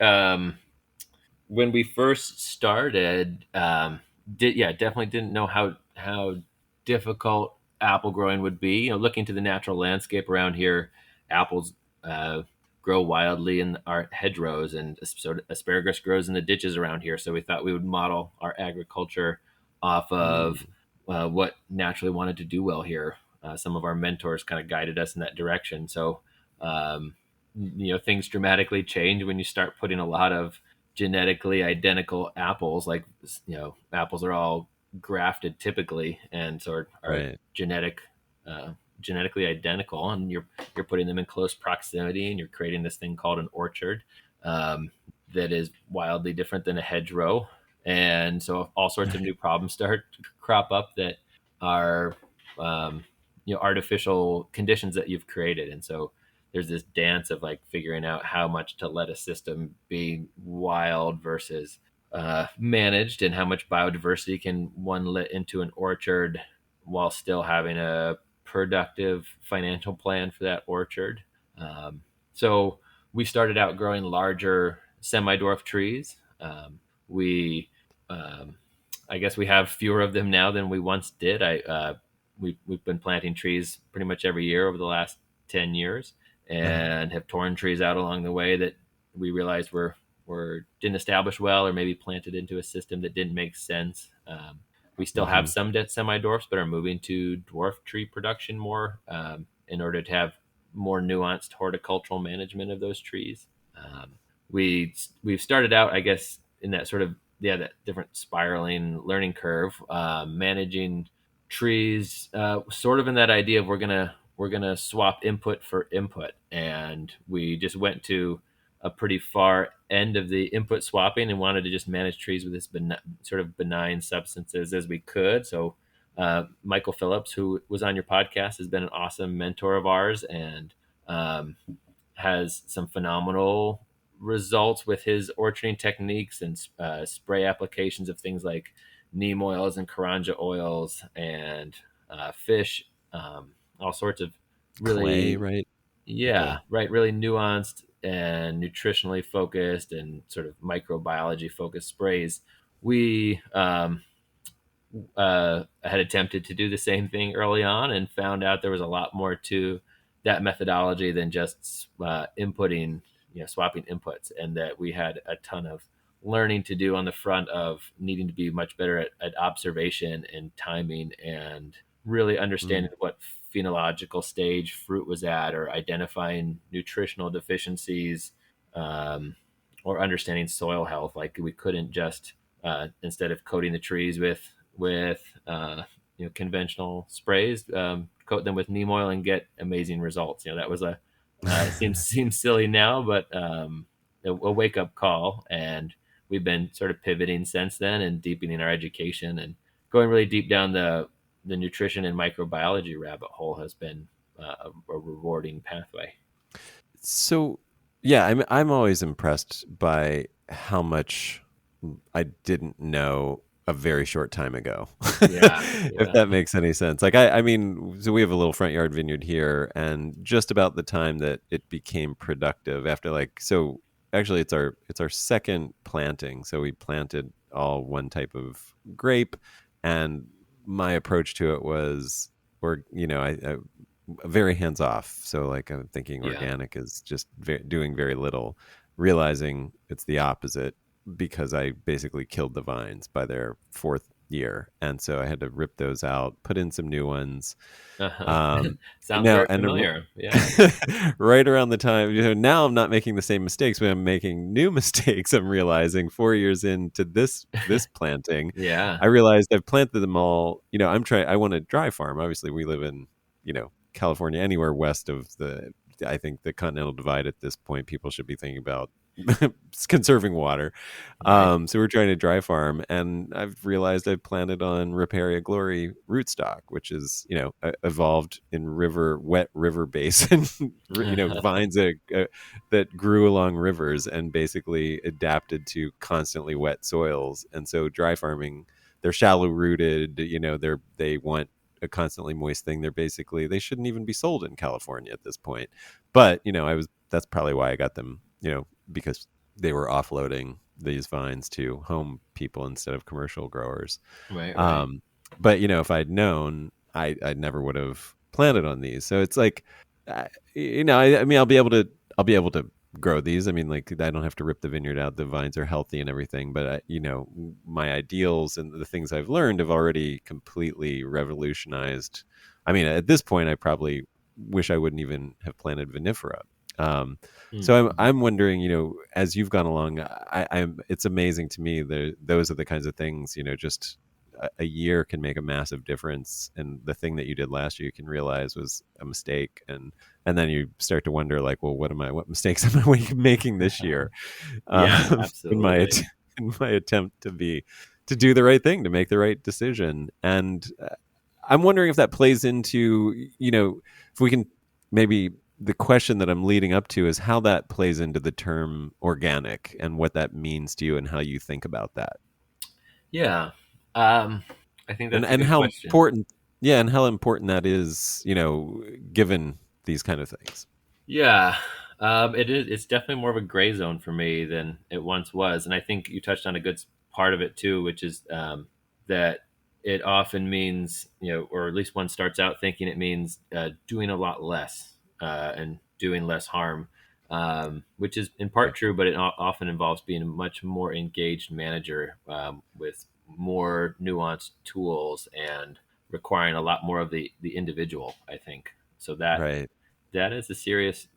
when we first started, definitely didn't know how difficult apple growing would be. Looking to the natural landscape around here, apples uh, grow wildly in our hedgerows, and asparagus grows in the ditches around here. So we thought we would model our agriculture off of Mm, what naturally wanted to do well here. Some of our mentors kind of guided us in that direction. So um, things dramatically change when you start putting a lot of genetically identical apples. Like apples are all grafted typically, and so are right. uh, genetically identical, and you're putting them in close proximity, and you're creating this thing called an orchard that is wildly different than a hedgerow. And so all sorts of new problems start to crop up that are artificial conditions that you've created. And so there's this dance of like figuring out how much to let a system be wild versus managed, and how much biodiversity can one let into an orchard while still having a productive financial plan for that orchard. So we started out growing larger semi-dwarf trees. We I guess we have fewer of them now than we once did. We've been planting trees pretty much every year over the last 10 years, Uh-huh. and have torn trees out along the way that we realized were didn't establish well, or maybe planted into a system that didn't make sense. We still have Hmm. some semi dwarfs, but are moving to dwarf tree production more in order to have more nuanced horticultural management of those trees. Um, we've started out, I guess, in that sort of that different spiraling learning curve, managing trees, sort of in that idea of we're gonna swap input for input, and we just went to a pretty far end of the input swapping and wanted to just manage trees with as sort of benign substances as we could. So Michael Phillips, who was on your podcast, has been an awesome mentor of ours, and um, has some phenomenal results with his orcharding techniques and spray applications of things like neem oils and karanja oils and fish, all sorts of Clay, really, right? Like yeah, a right, really nuanced and nutritionally focused and sort of microbiology focused sprays. We had attempted to do the same thing early on and found out there was a lot more to that methodology than just inputting, swapping inputs, and that we had a ton of learning to do on the front of needing to be much better at observation and timing, and really understanding mm, what phenological stage fruit was at, or identifying nutritional deficiencies, um, or understanding soil health. Like we couldn't just instead of coating the trees with with conventional sprays, coat them with neem oil, and get amazing results. That was a seems silly now, but a wake up call, and we've been sort of pivoting since then and deepening our education and going really deep down the nutrition and microbiology rabbit hole has been a rewarding pathway. So, yeah, I'm always impressed by how much I didn't know a very short time ago. Yeah, If yeah, that makes any sense. Like I mean, so we have a little front yard vineyard here, and just about the time that it became productive after so actually it's our second planting. So we planted all one type of grape, and my approach to it was, or I very hands off. So like I'm thinking yeah. organic is just doing very little, realizing it's the opposite because I basically killed the vines by their fourth year, and so I had to rip those out, put in some new ones. Uh-huh. Um, Sounds now very and familiar. Yeah. right around the time, now I'm not making the same mistakes, but I'm making new mistakes. I'm realizing 4 years into this planting, Yeah. I realized I've planted them all. I want to dry farm. Obviously, we live in California, anywhere west of I think the Continental Divide at this point, people should be thinking about conserving water. Right. So we're trying to dry farm, and I've realized I've planted on Riparia glory rootstock, which is evolved in wet river basin, vines that grew along rivers and basically adapted to constantly wet soils. And so dry farming, they're shallow rooted. They want a constantly moist thing. They shouldn't even be sold in California at this point. But that's probably why I got them. Because they were offloading these vines to home people instead of commercial growers. Right. Right. Um, but if I'd known, I never would have planted on these. So it's like, I mean, I'll be able to grow these. I mean, like I don't have to rip the vineyard out. The vines are healthy and everything. But my ideals and the things I've learned have already completely revolutionized. I mean, at this point, I probably wish I wouldn't even have planted vinifera. Um, so Mm-hmm. I'm wondering, as you've gone along, it's amazing to me that those are the kinds of things, just a year can make a massive difference. And the thing that you did last year, you can realize was a mistake. And then you start to wonder like, well, what mistakes am I making this year? Yeah. In my, Absolutely. in my attempt to do the right thing, to make the right decision. And I'm wondering if that plays into, if we can maybe the question that I'm leading up to is how that plays into the term organic and what that means to you and how you think about that. Yeah. Um, I think And that's a and good how question. important and how important that is, given these kind of things. Yeah. It is. It's definitely more of a gray zone for me than it once was, and I think you touched on a good part of it too, which is that it often means, or at least one starts out thinking it means doing a lot less and doing less harm, which is in part Right. true, but it often involves being a much more engaged manager with more nuanced tools and requiring a lot more of the individual. I think so Right. that is a serious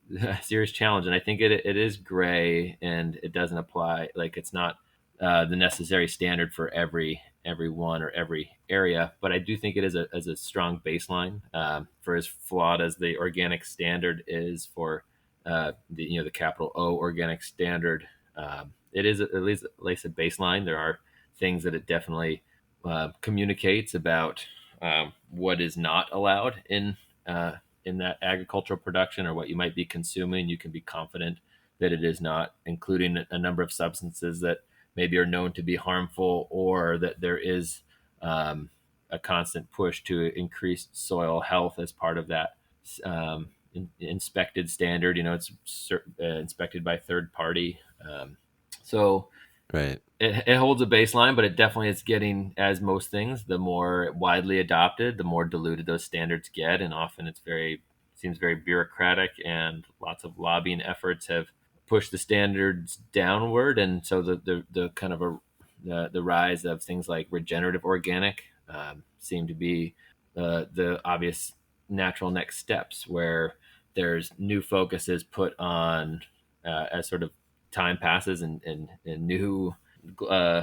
serious challenge, and I think it is gray and it doesn't apply. Like it's not the necessary standard for everyone or every area, but I do think it is as a strong baseline for as flawed as the organic standard is for the capital O organic standard. It is at least a baseline. There are things that it definitely communicates about what is not allowed uh, in that agricultural production or what you might be consuming. You can be confident that it is not, including a number of substances that maybe are known to be harmful, or that there is a constant push to increase soil health as part of that inspected standard. It's inspected by third party. So Right. it holds a baseline, but it definitely is getting, as most things, the more widely adopted, the more diluted those standards get, and often seems very bureaucratic, and lots of lobbying efforts have pushed the standards downward, and so the kind of the rise of things like regenerative organic seem to be the obvious natural next steps, where there's new focuses put on as sort of time passes and new uh,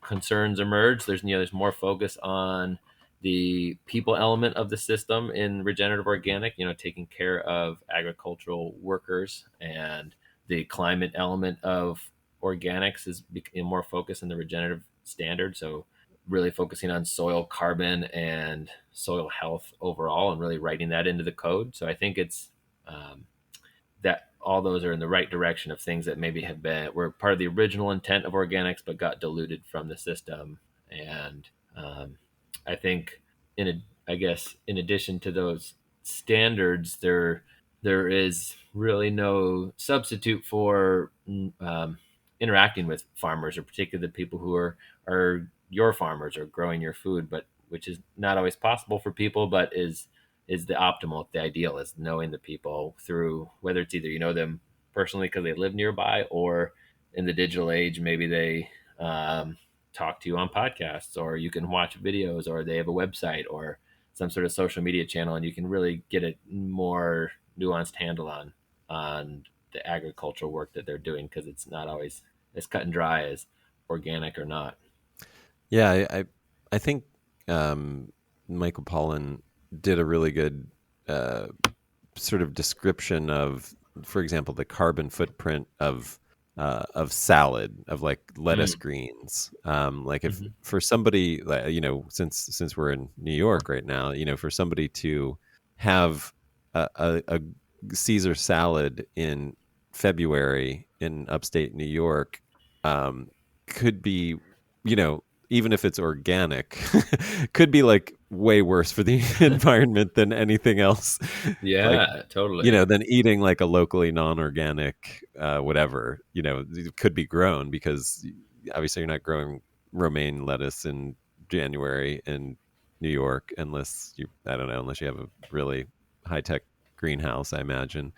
concerns emerge, there's more focus on the people element of the system in regenerative organic, taking care of agricultural workers, and the climate element of organics is becoming more focused in the regenerative standard. So really focusing on soil carbon and soil health overall, and really writing that into the code. So I think it's um, that all those are in the right direction of things that maybe were part of the original intent of organics, but got diluted from the system. And I think I guess in addition to those standards, there is really no substitute for interacting with farmers, or particularly the people who are your farmers or growing your food, but which is not always possible for people, but is the optimal. The ideal is knowing the people through, whether it's either you know them personally because they live nearby, or in the digital age, maybe they talk to you on podcasts, or you can watch videos, or they have a website or some sort of social media channel, and you can really get a more nuanced handle on the agricultural work that they're doing, because it's not always as cut and dry as organic or not. Yeah, I think Michael Pollan did a really good uh, sort of description of, for example, the carbon footprint of salad, of like lettuce Mm. greens. Like if Hmm. for somebody, since we're in New York right now, for somebody to have a Caesar salad in February in upstate New York, um, could be, even if it's organic, could be like way worse for the environment than anything else. Like, Yeah, totally. than eating like a locally non-organic whatever, it could be grown, because obviously you're not growing romaine lettuce in January in New York, unless you, I don't know, unless you have a really high-tech greenhouse, I imagine.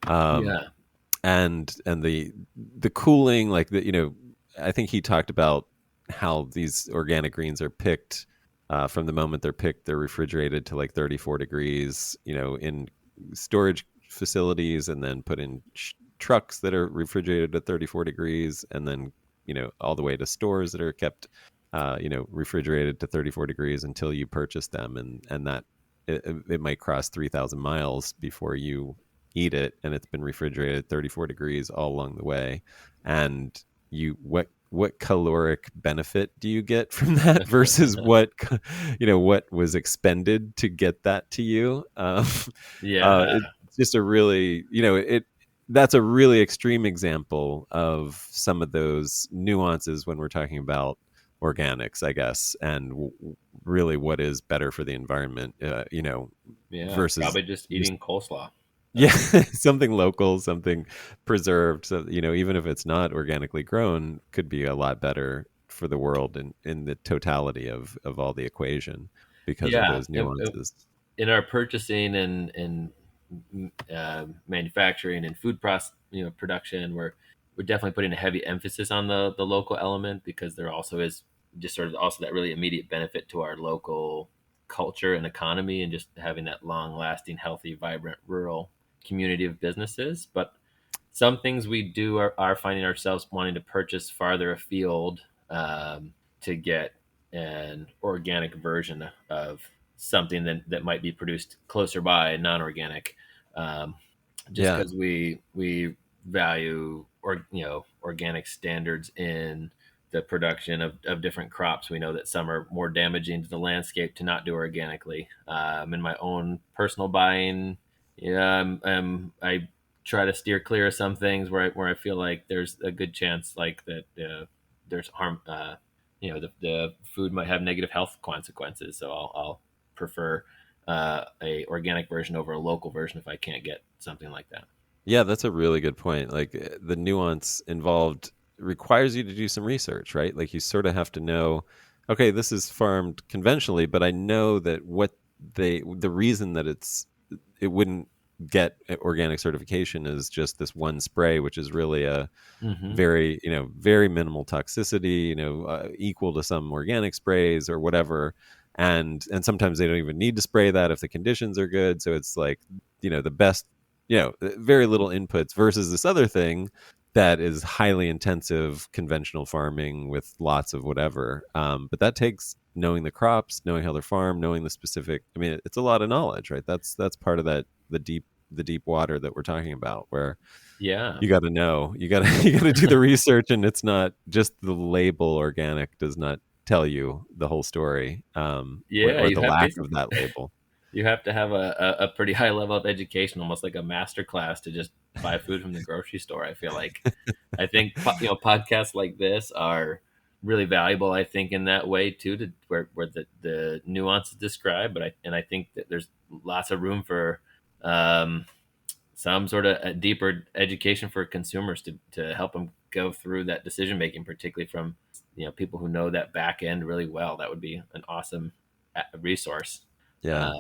um, Yeah. and the cooling, like I think he talked about how these organic greens are picked, from the moment they're picked, they're refrigerated to like 34 degrees, in storage facilities, and then put in trucks that are refrigerated at 34 degrees, and then all the way to stores that are kept refrigerated to 34 degrees until you purchase them, and that it might cross 3,000 miles before you eat it, and it's been refrigerated at 34 degrees all along the way. And what caloric benefit do you get from that versus what was expended to get that to you? Yeah. It's just a really, that's a really extreme example of some of those nuances when we're talking about organics, I guess, and really what is better for the environment, Yeah. versus Probably just just, eating coleslaw. yeah, That's something local, something preserved. So, even if it's not organically grown, could be a lot better for the world in the totality of all the equation, because of yeah. those nuances. In our purchasing and manufacturing and food process, production, we're definitely putting a heavy emphasis on the local element, because there also is just sort of also that really immediate benefit to our local culture and economy, and just having that long lasting, healthy, vibrant rural community of businesses. But some things we do are finding ourselves wanting to purchase farther afield, to get an organic version of something that might be produced closer by, non-organic, um, just Yeah, because we value organic standards in the production of different crops. We know that some are more damaging to the landscape to not do organically. In my own personal buying, yeah, I try to steer clear of some things where I feel like there's a good chance like that there's harm. The food might have negative health consequences. So I'll prefer a organic version over a local version if I can't get something like that. yeah, that's a really good point. Like, the nuance involved requires you to do some research, right? Like, you sort of have to know, okay, this is farmed conventionally, but I know that the reason that it wouldn't get organic certification is just this one spray, which is really a Hmm. very, very minimal toxicity, equal to some organic sprays or whatever. And sometimes they don't even need to spray that if the conditions are good. So it's like, the best, very little inputs versus this other thing that is highly intensive conventional farming with lots of whatever. But that takes knowing the crops, knowing how they're farmed, knowing the specific. I mean, it's a lot of knowledge, right? That's part of that the deep water that we're talking about, where Yeah. you got to know, you got to you got to do the research, and it's not just the label. Organic does not tell you the whole story, Yeah, or the lack of that label. you have to have a pretty high level of education, almost like a master class, to just buy food from the grocery store. I feel like, I think podcasts like this are really valuable. I think in that way too, to where the nuance is described. I think that there's lots of room for um, some sort of a deeper education for consumers to help them go through that decision making, particularly from people who know that back end really well. That would be an awesome resource. Yeah,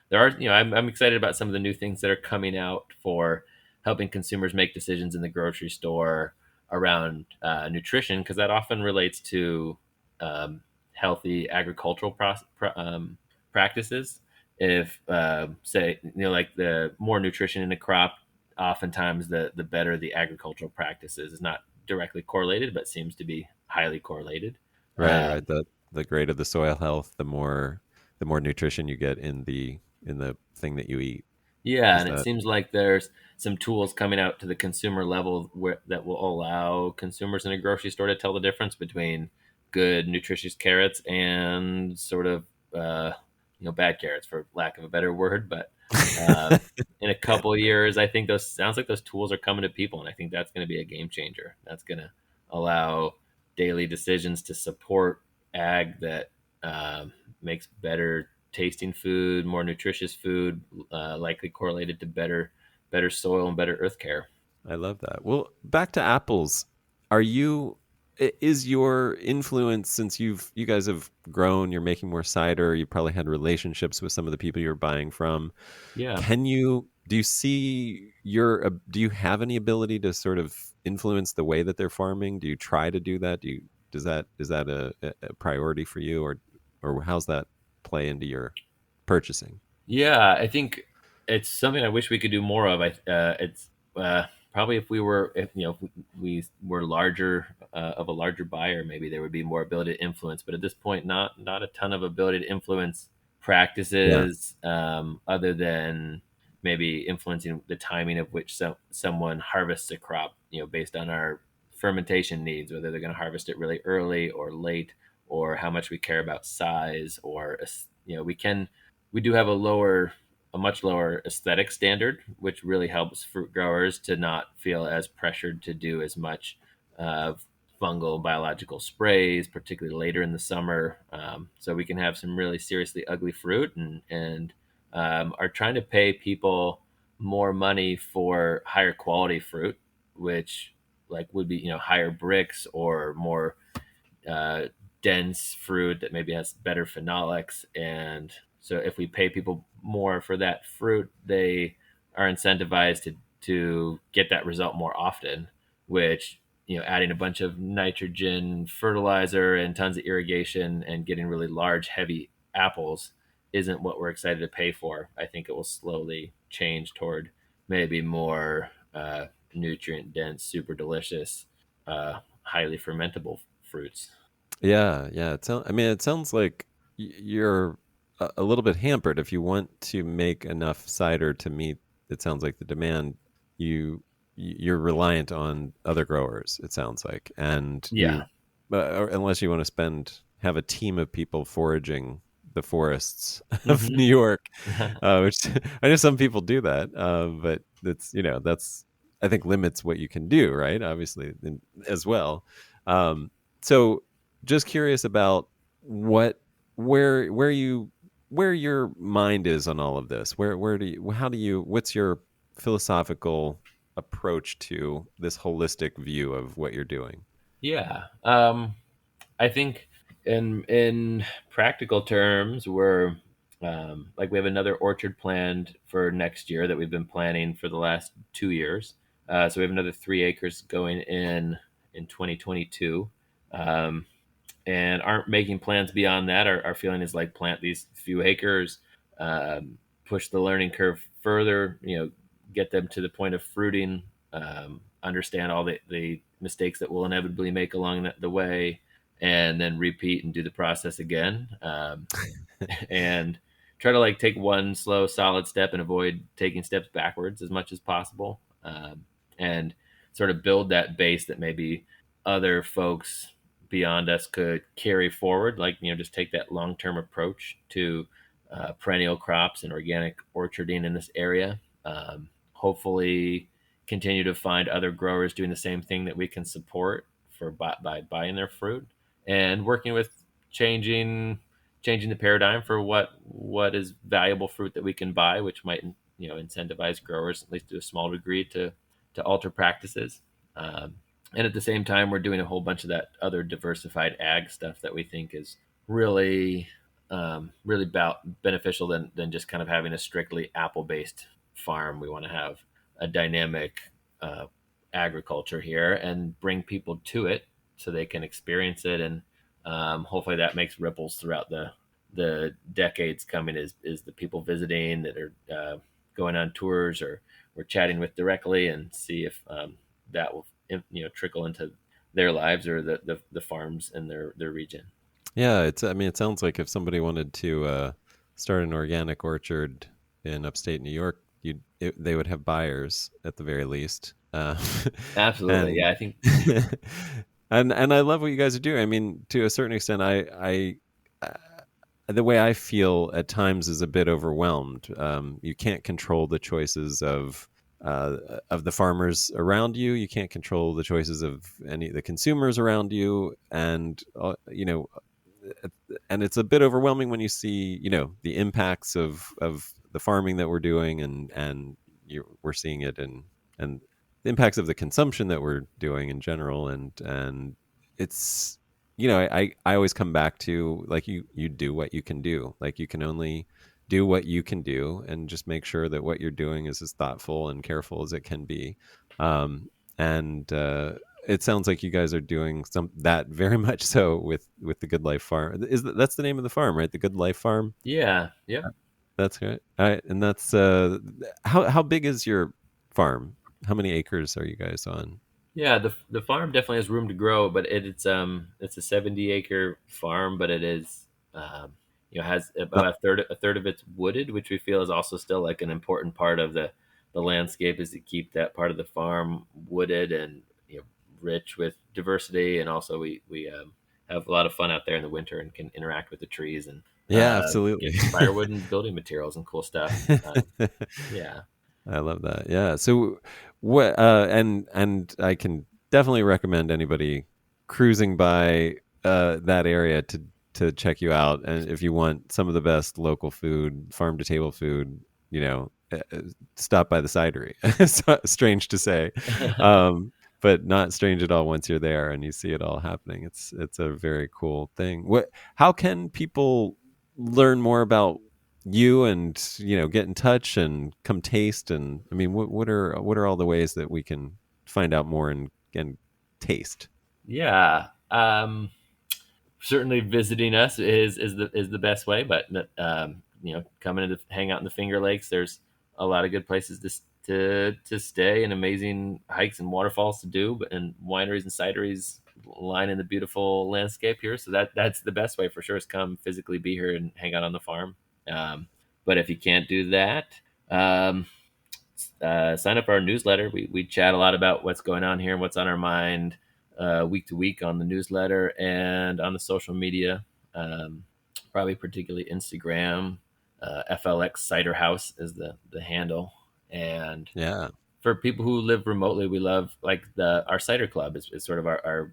There are, I'm excited about some of the new things that are coming out for helping consumers make decisions in the grocery store around nutrition, because that often relates to um, healthy agricultural practices. If say, like, the more nutrition in a crop, oftentimes the better the agricultural practices. Is not directly correlated, but seems to be highly correlated. right. The greater the soil health, the more nutrition you get in the thing that you eat. Yeah, Is and it that seems like there's some tools coming out to the consumer level that will allow consumers in a grocery store to tell the difference between good, nutritious carrots and sort of, bad carrots, for lack of a better word. But in a couple of years, I think those sounds like those tools are coming to people, and I think that's going to be a game changer. That's going to allow daily decisions to support ag that makes better tasting food, more nutritious food, likely correlated to better soil and better earth care. I love that. Well, back to apples. Are you is your influence, since you guys have grown, you're making more cider, you probably had relationships with some of the people you're buying from. Yeah. Do you see do you have any ability to sort of influence the way that they're farming? Do you try to do that? Is that a priority for you, or how's that play into your purchasing? Yeah, I think it's something I wish we could do more of. It's probably if we were, if we were larger, of a larger buyer, maybe there would be more ability to influence. But at this point, not a ton of ability to influence Yeah. practices, other than maybe influencing the timing of which someone harvests a crop. Based on our fermentation needs, whether they're going to harvest it really early or late, or how much we care about size, or we do have a much lower aesthetic standard, which really helps fruit growers to not feel as pressured to do as much fungal biological sprays, particularly later in the summer. So we can have some really seriously ugly fruit, and are trying to pay people more money for higher quality fruit, which, like, would be higher bricks or more uh, dense fruit that maybe has better phenolics. And so if we pay people more for that fruit, they are incentivized to get that result more often, which, adding a bunch of nitrogen fertilizer and tons of irrigation and getting really large, heavy apples isn't what we're excited to pay for. I think it will slowly change toward maybe more nutrient dense, super delicious, highly fermentable fruits. Yeah, yeah. I mean, it sounds like you're a little bit hampered if you want to make enough cider to meet. It sounds like the demand. You're reliant on other growers. It sounds like, and Yeah. or unless you want to have a team of people foraging the forests of Hmm. New York, which I know some people do that, but that's I think limits what you can do, right? Obviously, as well. Um, so just curious about what where you where your mind is on all of this. Where do you how do you what's your philosophical approach to this holistic view of what you're doing? Yeah. I think in practical terms, we're like, we have another orchard planned for next year that we've been planning for the last 2 years. So we have another 3 acres going in 2022. Um, and aren't making plans beyond that. Our feeling is, like, plant these few acres, um, push the learning curve further, get them to the point of fruiting. understand all the mistakes that we'll inevitably make along the way, and then repeat and do the process again. And try to like take one slow, solid step and avoid taking steps backwards as much as possible. And sort of build that base that maybe other folks beyond us could carry forward. Like, just take that long term approach to perennial crops and organic orcharding in this area. Hopefully, continue to find other growers doing the same thing that we can support by buying their fruit and working with changing changing the paradigm for what is valuable fruit that we can buy, which might incentivize growers at least to a small degree to alter practices. Um, and at the same time, we're doing a whole bunch of that other diversified ag stuff that we think is really really beneficial than just kind of having a strictly apple based farm. We want to have a dynamic uh, agriculture here and bring people to it so they can experience it, and hopefully that makes ripples throughout the decades coming. Is the people visiting that are going on tours or we're chatting with directly, and see if that will trickle into their lives or the farms in their region. Yeah, I mean, it sounds like if somebody wanted to start an organic orchard in upstate New York, they would have buyers at the very least. Absolutely, And yeah. I think and I love what you guys are doing. I mean, to a certain extent, uh, the way I feel at times is a bit overwhelmed. You can't control the choices of the farmers around you. You can't control the choices of any of the consumers around you, and and it's a bit overwhelming when you see the impacts of the farming that we're doing, and we're seeing it, and the impacts of the consumption that we're doing in general, and it's I always come back to, like, you do what you can do. Like, you can only do what you can do, and just make sure that what you're doing is as thoughtful and careful as it can be. And it sounds like you guys are doing some that very much so with the Good Life Farm. That's the name of the farm, right? The Good Life Farm. yeah, yep. That's right. All right, and that's how big is your farm? How many acres are you guys on? Yeah, the farm definitely has room to grow, but it's a 70-acre farm, but it is has Uh, about a third of it's wooded, which we feel is also still like an important part of the landscape, is to keep that part of the farm wooded and rich with diversity. And also we have a lot of fun out there in the winter and can interact with the trees and yeah, absolutely. get firewood and building materials and cool stuff. Yeah. I love that. Yeah. So what and I can definitely recommend anybody cruising by that area to check you out, and if you want some of the best local food, farm to table food, stop by the cidery. So, strange to say. But not strange at all once you're there and you see it all happening. It's a very cool thing. How can people learn more about you, and get in touch and come taste? And I mean, what are all the ways that we can find out more and taste? Yeah. Certainly visiting us is the best way, but coming to hang out in the Finger Lakes, there's a lot of good places to stay, and amazing hikes and waterfalls to do, and wineries and cideries lining the beautiful landscape here. So that's the best way for sure, is come physically be here and hang out on the farm. But if you can't do that, um, sign up for our newsletter. We chat a lot about what's going on here and what's on our mind week to week on the newsletter and on the social media, um, probably particularly Instagram. FLX Cider House is the handle. And Yeah. for people who live remotely, we love, like, our cider club is sort of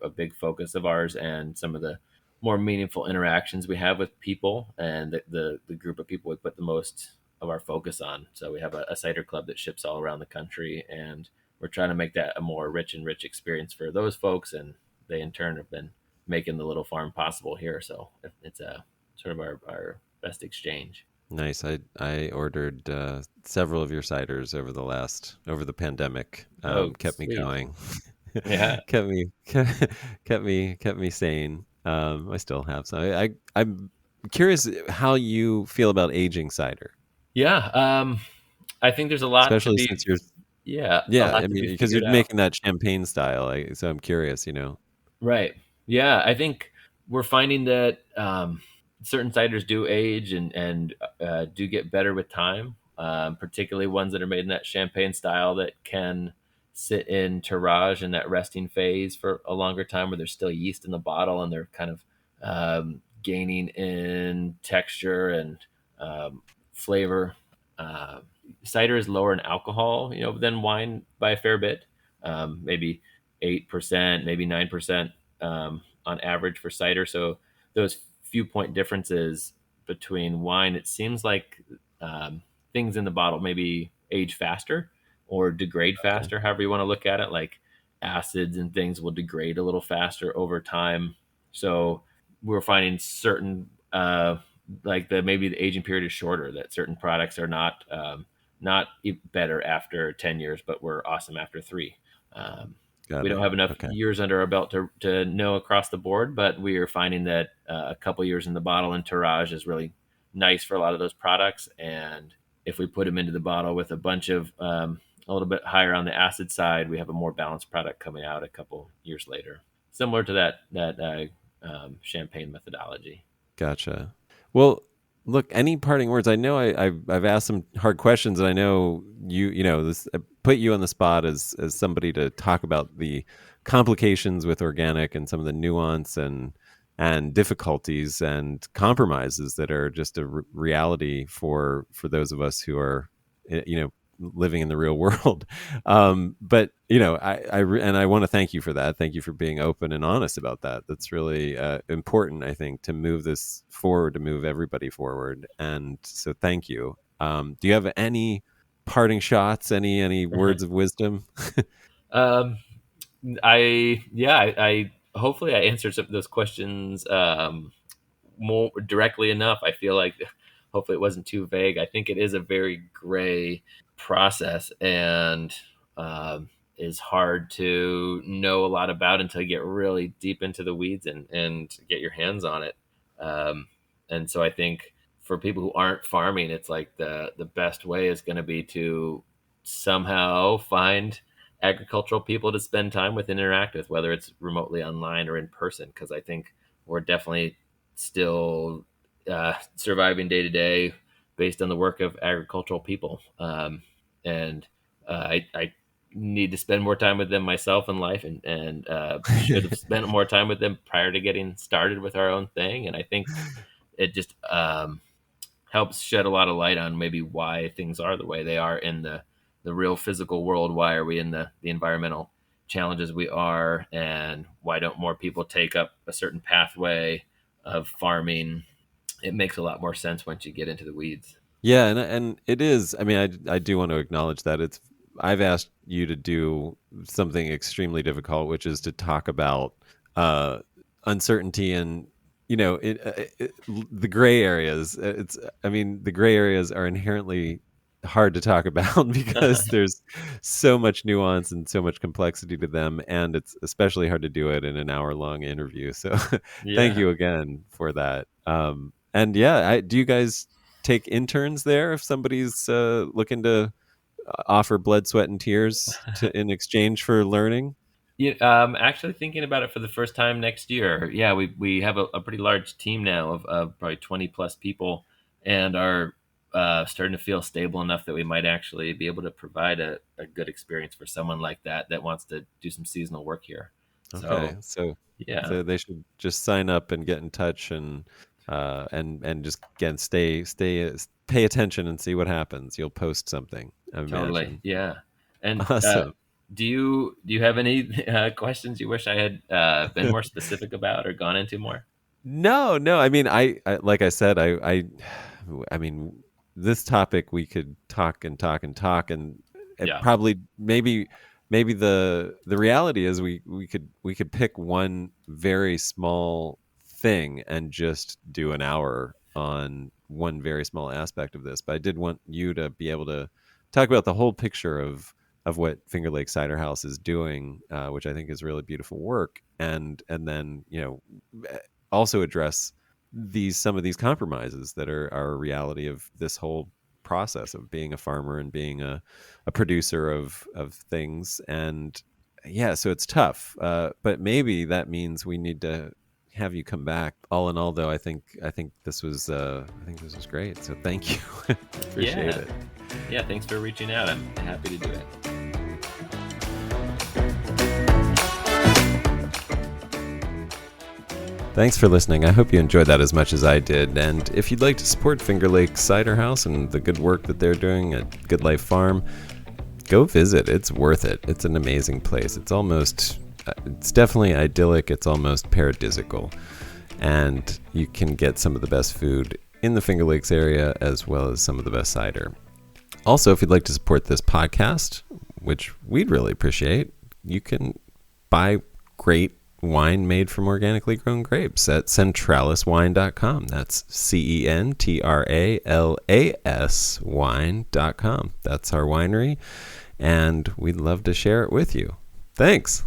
a big focus of ours, and some of the more meaningful interactions we have with people, and the group of people we put the most of our focus on. So we have a cider club that ships all around the country, and we're trying to make that a more rich experience for those folks, and they in turn have been making the little farm possible here. So it's a sort of our best exchange. Nice. I ordered several of your ciders over the pandemic. Oh, Kept me sweet. going. Yeah. Kept me sane. I still have some. I'm curious how you feel about aging cider, Yeah. I think there's a lot to especially be since you're. Yeah, a Yeah, lot I to mean, be because you're figured out. making that champagne style, so I'm curious, you know. Right. Yeah, I think we're finding that certain ciders do age and do get better with time, particularly ones that are made in that champagne style that can sit in tirage in that resting phase for a longer time, where there's still yeast in the bottle and they're kind of gaining in texture and flavor. Uh, Cider is lower in alcohol, than wine by a fair bit, maybe 8%, maybe 9% on average for cider. So those few point differences between wine, it seems like things in the bottle maybe age faster or degrade Okay. faster, however you want to look at it. Like acids and things will degrade a little faster over time. So we're finding certain like the maybe the aging period is shorter. That certain products are not better after 10 years, but were awesome after 3. Um, Got we don't it. have enough Okay. years under our belt to know across the board, but we are finding that a couple years in the bottle and tirage is really nice for a lot of those products. And if we put them into the bottle with a bunch of a little bit higher on the acid side, we have a more balanced product coming out a couple years later, similar to that champagne methodology. Gotcha. Well, look, any parting words? I know I've asked some hard questions, and I know you know this I put you on the spot as somebody to talk about the complications with organic and some of the nuance and difficulties and compromises that are just a reality for those of us who are you know living in the real world. But and I want to thank you for that. Thank you for being open and honest about that. That's really important, I think, to move this forward, to move everybody forward. And so, thank you. Do you have any parting shots? Any words of wisdom? um, I hopefully I answered some of those questions more directly enough. I feel like hopefully it wasn't too vague. I think it is a very gray process and is hard to know a lot about until you get really deep into the weeds and get your hands on it. Um, and so I think for people who aren't farming, it's like the best way is going to be to somehow find agricultural people to spend time with and interact with, whether it's remotely online or in person, because I think we're definitely still surviving day to day based on the work of agricultural people. And I need to spend more time with them myself in life, and should have spent more time with them prior to getting started with our own thing. And I think it just helps shed a lot of light on maybe why things are the way they are in the real physical world. Why are we in the environmental challenges we are, and why don't more people take up a certain pathway of farming? It makes a lot more sense once you get into the weeds. Yeah, and it is. I mean, I do want to acknowledge that it's. I've asked you to do something extremely difficult, which is to talk about uh, uncertainty and the gray areas. It's. I mean, the gray areas are inherently hard to talk about because there's so much nuance and so much complexity to them, and it's especially hard to do it in an hour-long interview. So, thank Yeah. you again for that. And yeah, do you guys take interns there if somebody's looking to offer blood, sweat, and tears in exchange for learning? Yeah, actually thinking about it for the first time next year. Yeah, we have a pretty large team now of probably 20 plus people, and are starting to feel stable enough that we might actually be able to provide a good experience for someone like that wants to do some seasonal work here. Okay, So yeah, so they should just sign up and get in touch and just again pay attention and see what happens. You'll post something, I totally. imagine. Yeah. And Awesome. do you have any questions you wish I had been more specific about or gone into more? No, no. I mean, I like I said, I mean, this topic we could talk and talk and talk, and it Yeah. probably maybe the reality is we could pick one very small thing and just do an hour on one very small aspect of this. But I did want you to be able to talk about the whole picture of what Finger Lakes Cider House is doing, which I think is really beautiful work, and then also address some of these compromises that are a reality of this whole process of being a farmer and being a producer of things. And yeah, so it's tough. But maybe that means we need to have you come back. All in all, though, I think this was great. So thank you. Appreciate it. Yeah, thanks for reaching out. I'm happy to do it. Thanks for listening. I hope you enjoyed that as much as I did. And if you'd like to support Finger Lakes Cider House and the good work that they're doing at Good Life Farm, go visit. It's worth it. It's an amazing place. It's definitely idyllic. It's almost paradisical. And you can get some of the best food in the Finger Lakes area as well as some of the best cider. Also, if you'd like to support this podcast, which we'd really appreciate, you can buy great wine made from organically grown grapes at centraliswine.com. That's CENTRALAS wine.com. That's our winery, and we'd love to share it with you. Thanks.